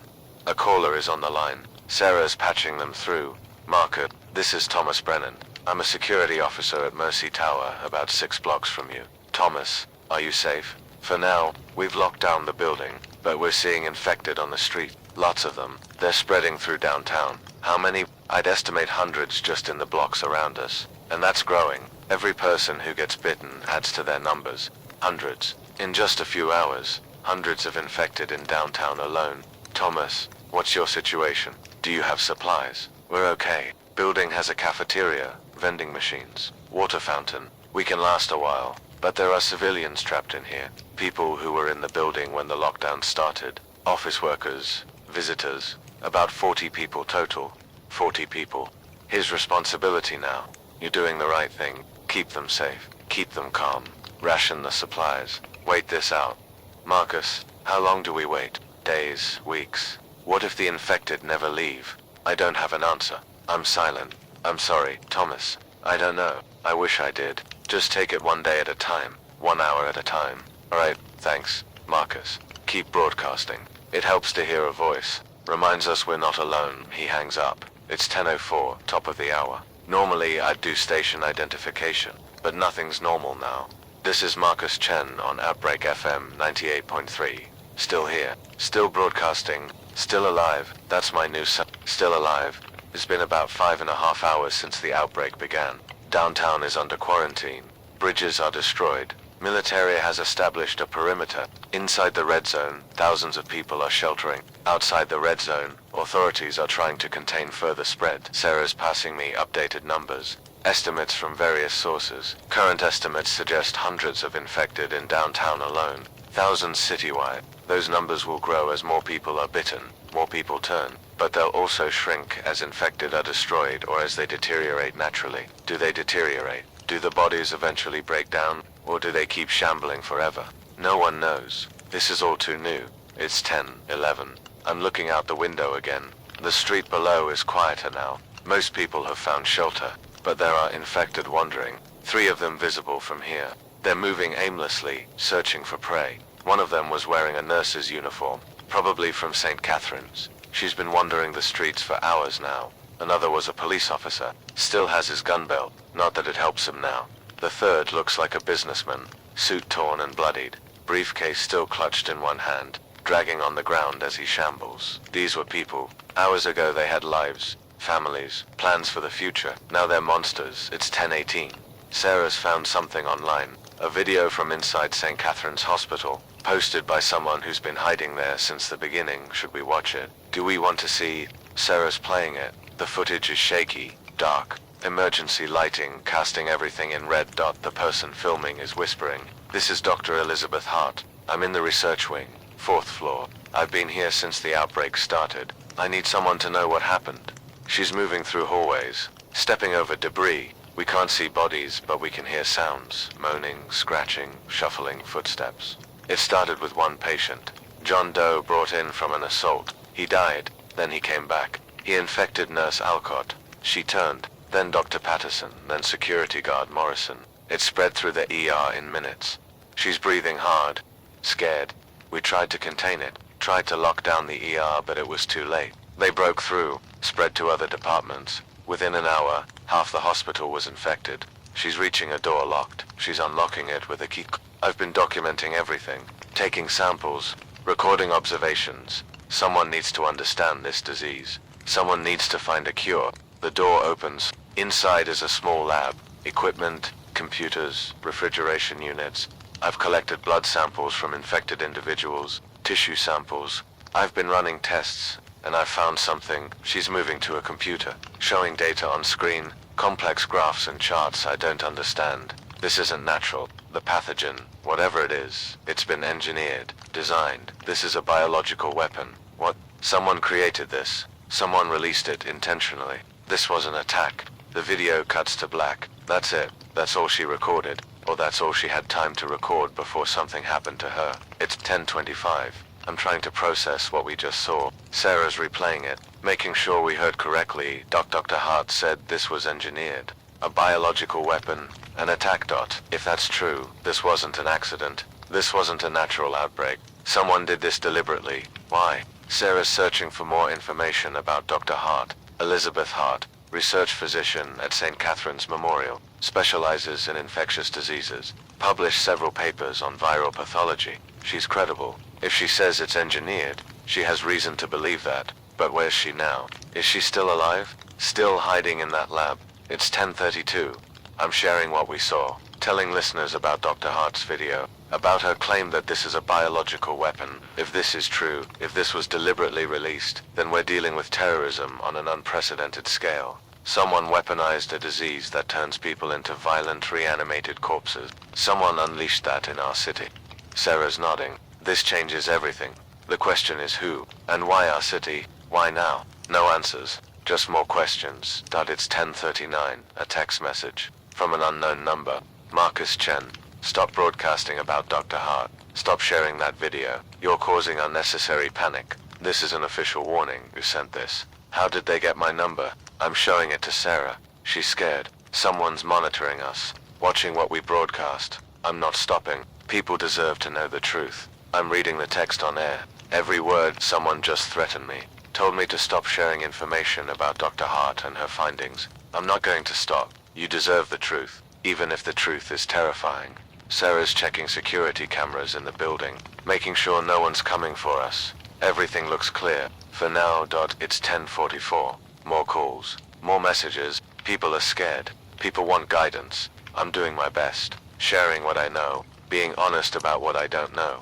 A caller is on the line. Sarah's patching them through. Market, this is Thomas Brennan. I'm a security officer at Mercy Tower, about 6 blocks from you. Thomas, are you safe? For now, we've locked down the building, but we're seeing infected on the street. Lots of them. They're spreading through downtown. How many? I'd estimate hundreds just in the blocks around us. And that's growing. Every person who gets bitten adds to their numbers. Hundreds. In just a few hours, hundreds of infected in downtown alone. Thomas, what's your situation? Do you have supplies? We're okay. Building has a cafeteria, vending machines, water fountain. We can last a while. But there are civilians trapped in here. People who were in the building when the lockdown started. Office workers, visitors. About 40 people total. 40 people. His responsibility now. You're doing the right thing. Keep them safe. Keep them calm. Ration the supplies. Wait this out. Marcus, how long do we wait? Days, weeks. What if the infected never leave? I don't have an answer. I'm silent. I'm sorry, Thomas. I don't know. I wish I did. Just take it one day at a time. 1 hour at a time. Alright, thanks, Marcus. Keep broadcasting. It helps to hear a voice. Reminds us we're not alone. He hangs up. It's 10:04, top of the hour. Normally I'd do station identification, but nothing's normal now. This is Marcus Chen on Outbreak FM 98.3. Still here. Still broadcasting. Still alive. That's my new son. Still alive. It's been about 5.5 hours since the outbreak began. Downtown is under quarantine. Bridges are destroyed. Military has established a perimeter. Inside the red zone, thousands of people are sheltering. Outside the red zone, authorities are trying to contain further spread. Sarah's passing me updated numbers. Estimates from various sources. Current estimates suggest hundreds of infected in downtown alone. Thousands citywide. Those numbers will grow as more people are bitten, more people turn. But they'll also shrink as infected are destroyed or as they deteriorate naturally. Do they deteriorate? Do the bodies eventually break down? Or do they keep shambling forever? No one knows. This is all too new. It's 10:11. I'm looking out the window again. The street below is quieter now. Most people have found shelter, but there are infected wandering. 3 of them visible from here. They're moving aimlessly, searching for prey. One of them was wearing a nurse's uniform, probably from St. Catherine's. She's been wandering the streets for hours now. Another was a police officer, still has his gun belt, not that it helps him now. The third looks like a businessman, suit torn and bloodied, briefcase still clutched in one hand, dragging on the ground as he shambles. These were people. Hours ago they had lives, families, plans for the future. Now they're monsters. It's 10:18. Sarah's found something online, a video from inside St. Catherine's Hospital, posted by someone who's been hiding there since the beginning. Should we watch it? Do we want to see? Sarah's playing it. The footage is shaky, dark. Emergency lighting, casting everything in red dot. The person filming is whispering. This is Dr. Elizabeth Hart. I'm in the research wing, 4th floor. I've been here since the outbreak started. I need someone to know what happened. She's moving through hallways, stepping over debris. We can't see bodies, but we can hear sounds. Moaning, scratching, shuffling footsteps. It started with one patient. John Doe brought in from an assault. He died, then he came back. He infected Nurse Alcott. She turned. Then Dr. Patterson, then security guard Morrison. It spread through the ER in minutes. She's breathing hard, scared. We tried to contain it, tried to lock down the ER, but it was too late. They broke through, spread to other departments. Within an hour, half the hospital was infected. She's reaching a door locked. She's unlocking it with a key. I've been documenting everything, taking samples, recording observations. Someone needs to understand this disease. Someone needs to find a cure. The door opens. Inside is a small lab. Equipment, computers, refrigeration units. I've collected blood samples from infected individuals, tissue samples. I've been running tests, and I've found something. She's moving to a computer, showing data on screen, complex graphs and charts I don't understand. This isn't natural. The pathogen, whatever it is, it's been engineered, designed. This is a biological weapon. What? Someone created this. Someone released it intentionally. This was an attack. The video cuts to black. That's it. That's all she recorded. Or that's all she had time to record before something happened to her. It's 10:25. I'm trying to process what we just saw. Sarah's replaying it, making sure we heard correctly. Dr. Hart said this was engineered. A biological weapon. An attack dot. If that's true, this wasn't an accident. This wasn't a natural outbreak. Someone did this deliberately. Why? Sarah's searching for more information about Dr. Hart. Elizabeth Hart, research physician at St. Catherine's Memorial, specializes in infectious diseases. Published several papers on viral pathology. She's credible. If she says it's engineered, she has reason to believe that. But where's she now? Is she still alive? Still hiding in that lab? It's 10:32. I'm sharing what we saw, telling listeners about Dr. Hart's video. about her claim that this is a biological weapon. If this is true, if this was deliberately released, then we're dealing with terrorism on an unprecedented scale. Someone weaponized a disease that turns people into violent, reanimated corpses. Someone unleashed that in our city. Sarah's nodding. This changes everything. The question is who, and why our city? Why now? No answers. Just more questions. It's 10:39, a text message. From an unknown number. Marcus Chen. Stop broadcasting about Dr. Hart. Stop sharing that video. You're causing unnecessary panic. This is an official warning. Who sent this? How did they get my number? I'm showing it to Sarah. She's scared. Someone's monitoring us. Watching what we broadcast. I'm not stopping. People deserve to know the truth. I'm reading the text on air. Every word. Someone just threatened me. Told me to stop sharing information about Dr. Hart and her findings. I'm not going to stop. You deserve the truth, even if the truth is terrifying. Sarah's checking security cameras in the building, making sure no one's coming for us. Everything looks clear. For now. It's 10:44. More calls. More messages. People are scared. People want guidance. I'm doing my best. Sharing what I know. Being honest about what I don't know.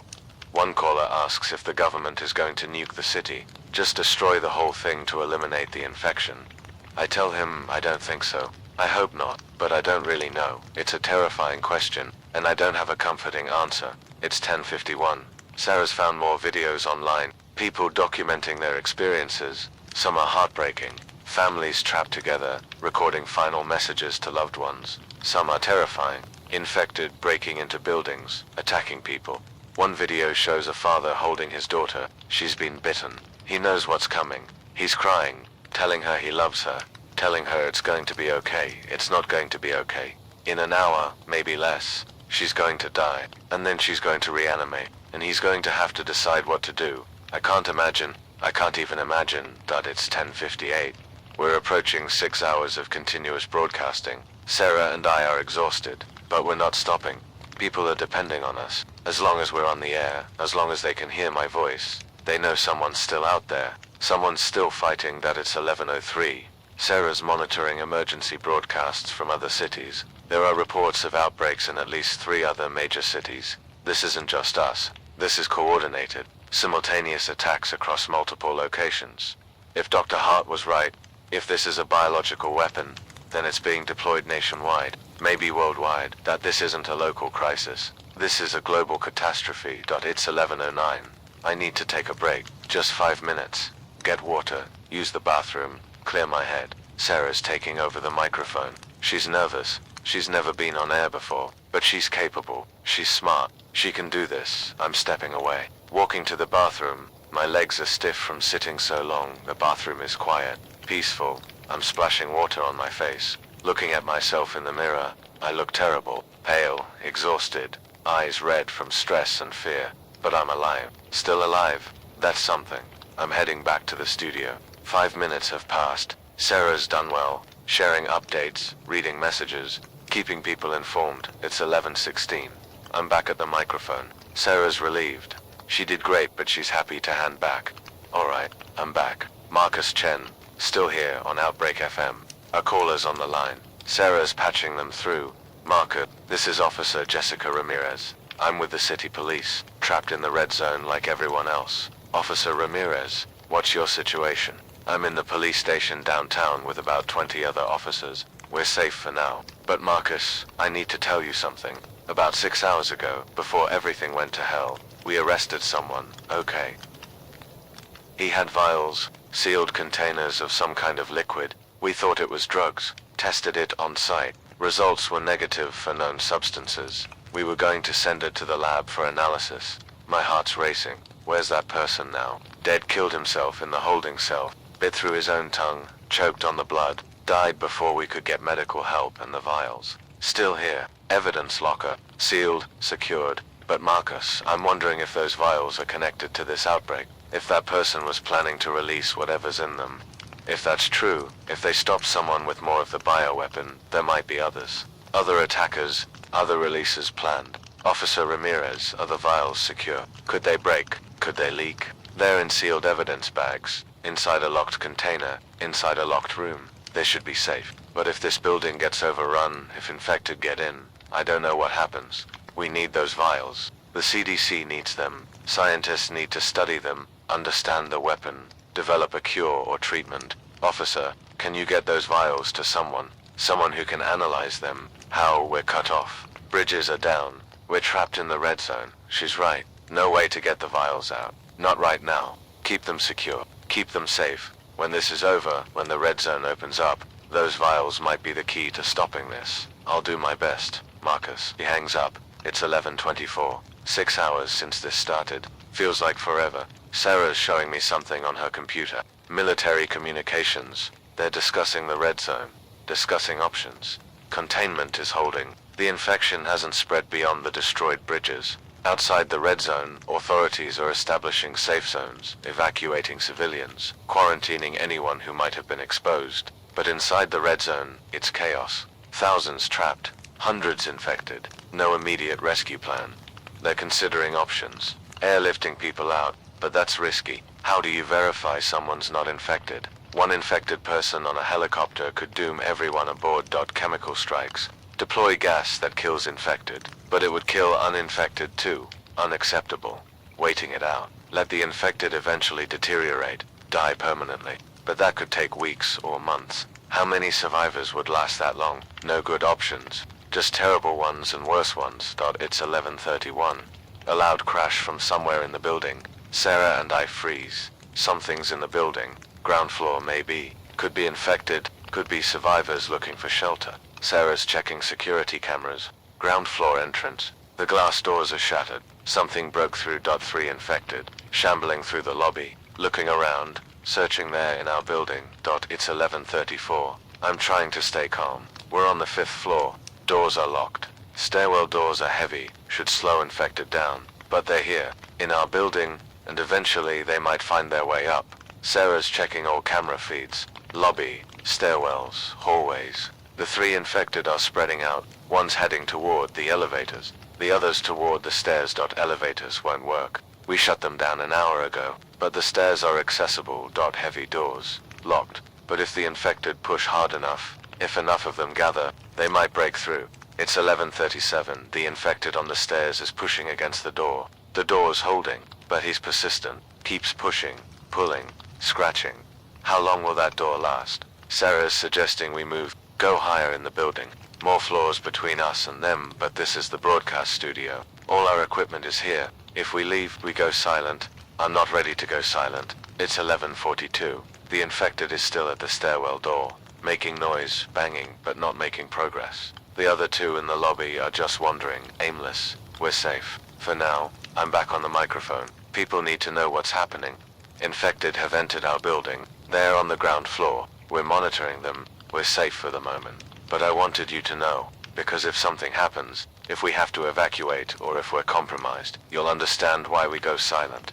One caller asks if the government is going to nuke the city. Just destroy the whole thing to eliminate the infection. I tell him I don't think so. I hope not, but I don't really know. It's a terrifying question, and I don't have a comforting answer. It's 10:51. Sarah's found more videos online. People documenting their experiences. Some are heartbreaking. Families trapped together, recording final messages to loved ones. Some are terrifying. Infected, breaking into buildings, attacking people. One video shows a father holding his daughter. She's been bitten. He knows what's coming. He's crying, telling her he loves her, telling her it's going to be okay. It's not going to be okay. In an hour, maybe less, she's going to die, and then she's going to reanimate, and he's going to have to decide what to do. I can't even imagine. It's 10:58. We're approaching 6 hours of continuous broadcasting. Sarah and I are exhausted, but we're not stopping. People are depending on us. As long as we're on the air, as long as they can hear my voice, they know someone's still out there. Someone's still fighting. It's 11:03. Sarah's monitoring emergency broadcasts from other cities. There are reports of outbreaks in at least 3 other major cities. This isn't just us. This is coordinated, simultaneous attacks across multiple locations. If Dr. Hart was right, if this is a biological weapon, then it's being deployed nationwide, maybe worldwide. This isn't a local crisis. This is a global catastrophe. It's 11:09. I need to take a break. Just 5 minutes. Get water, use the bathroom, clear my head. Sarah's taking over the microphone. She's nervous. She's never been on air before, but she's capable. She's smart. She can do this. I'm stepping away. Walking to the bathroom. My legs are stiff from sitting so long. The bathroom is quiet, peaceful. I'm splashing water on my face. Looking at myself in the mirror. I look terrible. Pale, exhausted. Eyes red from stress and fear. But I'm alive. Still alive. That's something. I'm heading back to the studio. 5 minutes have passed. Sarah's done well. Sharing updates, reading messages, keeping people informed. It's 11:16. I'm back at the microphone. Sarah's relieved. She did great, but she's happy to hand back. Alright, I'm back. Marcus Chen, still here on Outbreak FM. Our caller's on the line. Sarah's patching them through. Marcus, this is Officer Jessica Ramirez. I'm with the city police, trapped in the red zone like everyone else. Officer Ramirez, what's your situation? I'm in the police station downtown with about 20 other officers. We're safe for now. But Marcus, I need to tell you something. About 6 hours ago, before everything went to hell, we arrested someone, okay? He had vials, sealed containers of some kind of liquid. We thought it was drugs. Tested it on site. Results were negative for known substances. We were going to send it to the lab for analysis. My heart's racing. Where's that person now? Dead. Killed himself in the holding cell. Bit through his own tongue. Choked on the blood. Died before we could get medical help and the vials. Still here. Evidence locker. Sealed. Secured. But Marcus, I'm wondering if those vials are connected to this outbreak. If that person was planning to release whatever's in them. If that's true, if they stopped someone with more of the bioweapon, there might be others. Other attackers, other releases planned. Officer Ramirez, are the vials secure? Could they break? Could they leak? They're in sealed evidence bags, inside a locked container, inside a locked room. They should be safe. But if this building gets overrun, if infected get in, I don't know what happens. We need those vials. The CDC needs them. Scientists need to study them, understand the weapon, develop a cure or treatment. Officer, can you get those vials to someone? Someone who can analyze them. How? We're cut off. Bridges are down. We're trapped in the red zone. She's right. No way to get the vials out. Not right now. Keep them secure. Keep them safe. When this is over, when the red zone opens up, those vials might be the key to stopping this. I'll do my best, Marcus. He hangs up. It's 11:24. 6 hours since this started. Feels like forever. Sarah's showing me something on her computer. Military communications. They're discussing the red zone. Discussing options. Containment is holding. The infection hasn't spread beyond the destroyed bridges. Outside the red zone, authorities are establishing safe zones, evacuating civilians, quarantining anyone who might have been exposed. But inside the red zone, it's chaos. Thousands trapped, hundreds infected, no immediate rescue plan. They're considering options. Airlifting people out, but that's risky. How do you verify someone's not infected? One infected person on a helicopter could doom everyone aboard. Chemical strikes. Deploy gas that kills infected, but it would kill uninfected too. Unacceptable. Waiting it out. Let the infected eventually deteriorate, die permanently. But that could take weeks or months. How many survivors would last that long? No good options. Just terrible ones and worse ones. It's 11:31. A loud crash from somewhere in the building. Sarah and I freeze. Something's in the building. Ground floor maybe. Could be infected. Could be survivors looking for shelter. Sarah's checking security cameras. Ground floor entrance. The glass doors are shattered. Something broke through. 3 infected. Shambling through the lobby. Looking around. Searching there in our building. It's 11:34. I'm trying to stay calm. We're on the 5th floor. Doors are locked. Stairwell doors are heavy. Should slow infected down. But they're here. In our building. And eventually they might find their way up. Sarah's checking all camera feeds. Lobby. Stairwells. Hallways. The 3 infected are spreading out. One's heading toward the elevators. The others toward the stairs. Elevators won't work. We shut them down an hour ago. But the stairs are accessible. Heavy doors. Locked. But if the infected push hard enough, if enough of them gather, they might break through. It's 11:37. The infected on the stairs is pushing against the door. The door's holding, but he's persistent. Keeps pushing, pulling, scratching. How long will that door last? Sarah's suggesting we move. Go higher in the building. More floors between us and them, but this is the broadcast studio. All our equipment is here. If we leave, we go silent. I'm not ready to go silent. It's 11:42. The infected is still at the stairwell door, making noise, banging, but not making progress. The other 2 in the lobby are just wandering, aimless. We're safe. For now. I'm back on the microphone. People need to know what's happening. Infected have entered our building. They're on the ground floor. We're monitoring them. We're safe for the moment. But I wanted you to know, because if something happens, if we have to evacuate or if we're compromised, you'll understand why we go silent.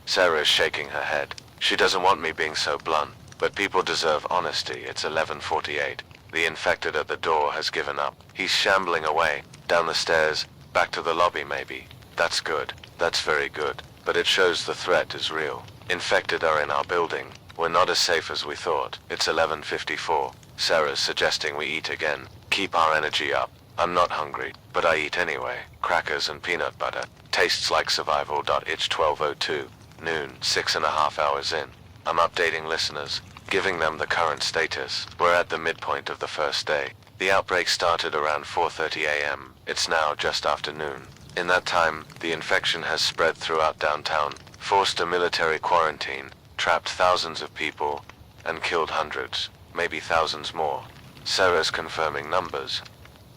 Sarah is shaking her head. She doesn't want me being so blunt, but people deserve honesty. It's 11:48. The infected at the door has given up. He's shambling away, down the stairs, back to the lobby maybe. That's good. That's very good. But it shows the threat is real. Infected are in our building. We're not as safe as we thought. It's 11:54. Sarah's suggesting we eat again. Keep our energy up. I'm not hungry, but I eat anyway. Crackers and peanut butter. Tastes like survival. It's 12:02. Noon, 6.5 hours in. I'm updating listeners, giving them the current status. We're at the midpoint of the first day. The outbreak started around 4:30 a.m. It's now just after noon. In that time, the infection has spread throughout downtown, forced a military quarantine, trapped thousands of people, and killed hundreds, maybe thousands more. Sarah's confirming numbers.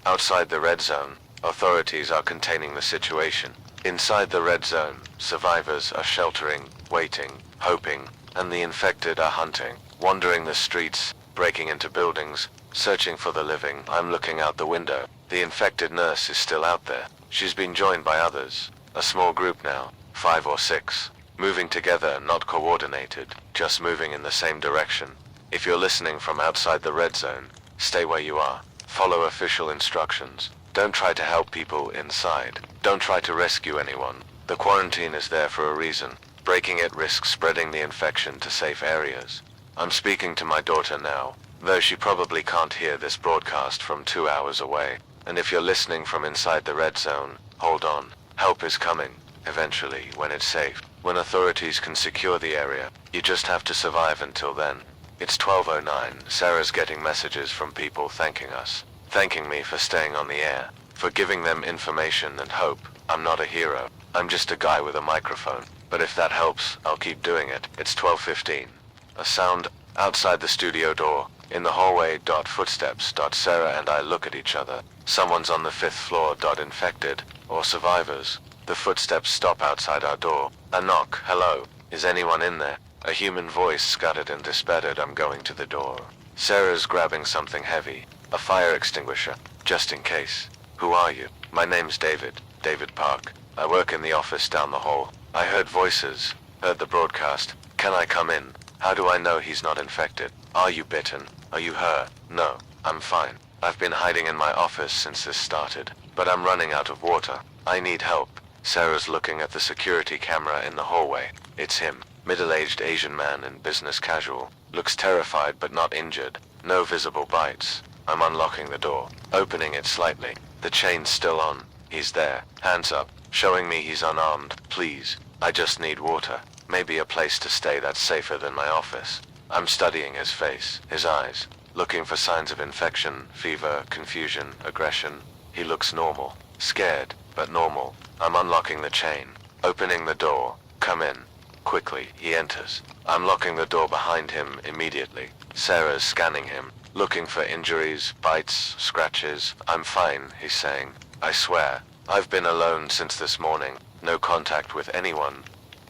Outside the red zone, authorities are containing the situation. Inside the red zone, survivors are sheltering, waiting, hoping, and the infected are hunting, wandering the streets, breaking into buildings, searching for the living. I'm looking out the window. The infected nurse is still out there. She's been joined by others. A small group now, 5 or 6. Moving together, not coordinated, just moving in the same direction. If you're listening from outside the red zone, stay where you are. Follow official instructions. Don't try to help people inside. Don't try to rescue anyone. The quarantine is there for a reason. Breaking it risks spreading the infection to safe areas. I'm speaking to my daughter now, though she probably can't hear this broadcast from 2 hours away. And if you're listening from inside the red zone, Hold on. Help is coming. Eventually, when it's safe. When authorities can secure the area. You just have to survive until then. It's 12:09. Sarah's getting messages from people thanking us. Thanking me for staying on the air. For giving them information and hope. I'm not a hero. I'm just a guy with a microphone. But if that helps, I'll keep doing it. It's 12:15. A sound outside the studio door. In the hallway. Footsteps. Sarah and I look at each other. Someone's on the 5th floor. Infected. Or survivors. The footsteps stop outside our door. A knock. Hello. Is anyone in there? A human voice, scattered and dispedded. I'm going to the door. Sarah's grabbing something heavy. A fire extinguisher. Just in case. Who are you? My name's David. David Park. I work in the office down the hall. I heard voices. Heard the broadcast. Can I come in? How do I know he's not infected? Are you bitten? Are you hurt? No. I'm fine. I've been hiding in my office since this started. But I'm running out of water. I need help. Sarah's looking at the security camera in the hallway. It's him. Middle-aged Asian man in business casual. Looks terrified but not injured. No visible bites. I'm unlocking the door. Opening it slightly. The chain's still on. He's there. Hands up. Showing me he's unarmed. Please. I just need water. Maybe a place to stay that's safer than my office. I'm studying his face. His eyes. Looking for signs of infection, fever, confusion, aggression. He looks normal. Scared, but normal. I'm unlocking the chain. Opening the door. Come in. Quickly, he enters. I'm locking the door behind him immediately. Sarah's scanning him. Looking for injuries, bites, scratches. I'm fine, he's saying. I swear. I've been alone since this morning. No contact with anyone.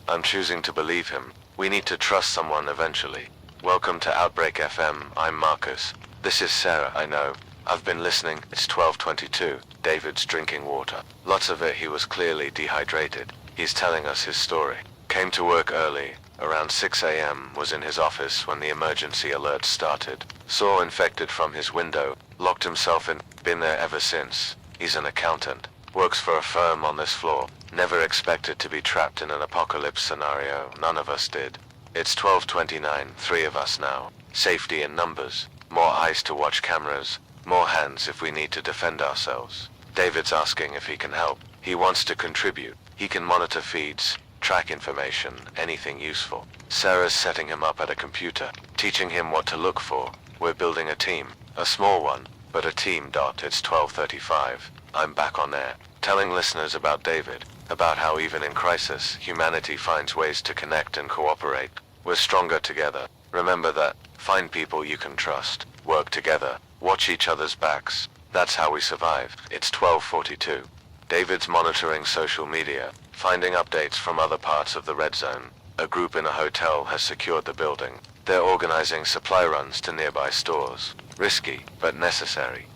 I'm choosing to believe him. We need to trust someone eventually. Welcome to Outbreak FM. I'm Marcus. This is Sarah, I know. I've been listening. It's 12:22. David's drinking water. Lots of it. He was clearly dehydrated. He's telling us his story. Came to work early. Around 6 a.m. Was in his office when the emergency alert started. Saw infected from his window. Locked himself in. Been there ever since. He's an accountant. Works for a firm on this floor. Never expected to be trapped in an apocalypse scenario. None of us did. It's 12:29. 3 of us now. Safety in numbers. More eyes to watch cameras. More hands if we need to defend ourselves. David's asking if he can help. He wants to contribute. He can monitor feeds, track information, anything useful. Sarah's setting him up at a computer, teaching him what to look for. We're building a team. A small one, but a team. It's 12:35. I'm back on air, telling listeners about David, about how even in crisis, humanity finds ways to connect and cooperate. We're stronger together. Remember that. Find people you can trust. Work together. Watch each other's backs. That's how we survive. It's 12:42. David's monitoring social media, finding updates from other parts of the red zone. A group in a hotel has secured the building. They're organizing supply runs to nearby stores. Risky, but necessary.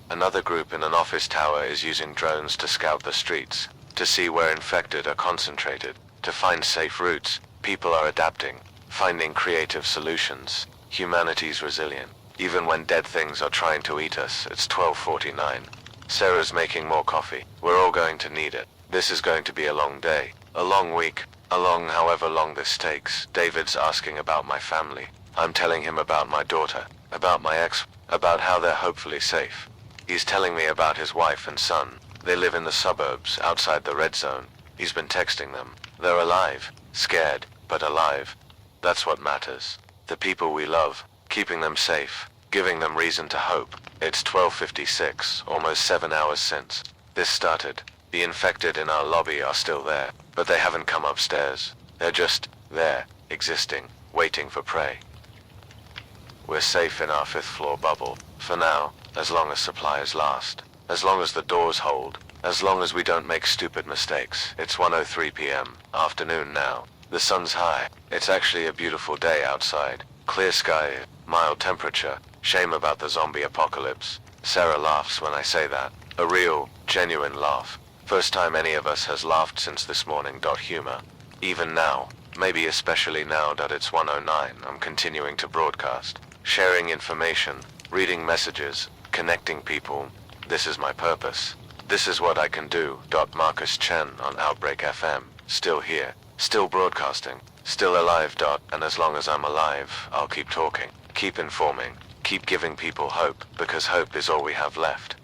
Another group in an office tower is using drones to scout the streets, to see where infected are concentrated, to find safe routes. People are adapting, finding creative solutions. Humanity's resilient. Even when dead things are trying to eat us. It's 12:49. Sarah's making more coffee. We're all going to need it. This is going to be a long day. A long week. A long however long this takes. David's asking about my family. I'm telling him about my daughter. About my ex. About how they're hopefully safe. He's telling me about his wife and son. They live in the suburbs, outside the red zone. He's been texting them. They're alive. Scared, but alive. That's what matters. The people we love. Keeping them safe. Giving them reason to hope. It's 12:56, almost 7 hours since this started. The infected in our lobby are still there, but they haven't come upstairs. They're just there, existing, waiting for prey. We're safe in our 5th floor bubble, for now, as long as supplies last. As long as the doors hold. As long as we don't make stupid mistakes. It's 1:03 p.m., afternoon now. The sun's high. It's actually a beautiful day outside. Clear sky, mild temperature. Shame about the zombie apocalypse. Sarah laughs when I say that. A real, genuine laugh. First time any of us has laughed since this morning. Humor. Even now, maybe especially now that it's 1:09, I'm continuing to broadcast. Sharing information, reading messages, connecting people. This is my purpose. This is what I can do. Marcus Chen on Outbreak FM. Still here. Still broadcasting. Still alive. And as long as I'm alive, I'll keep talking. Keep informing. Keep giving people hope, because hope is all we have left.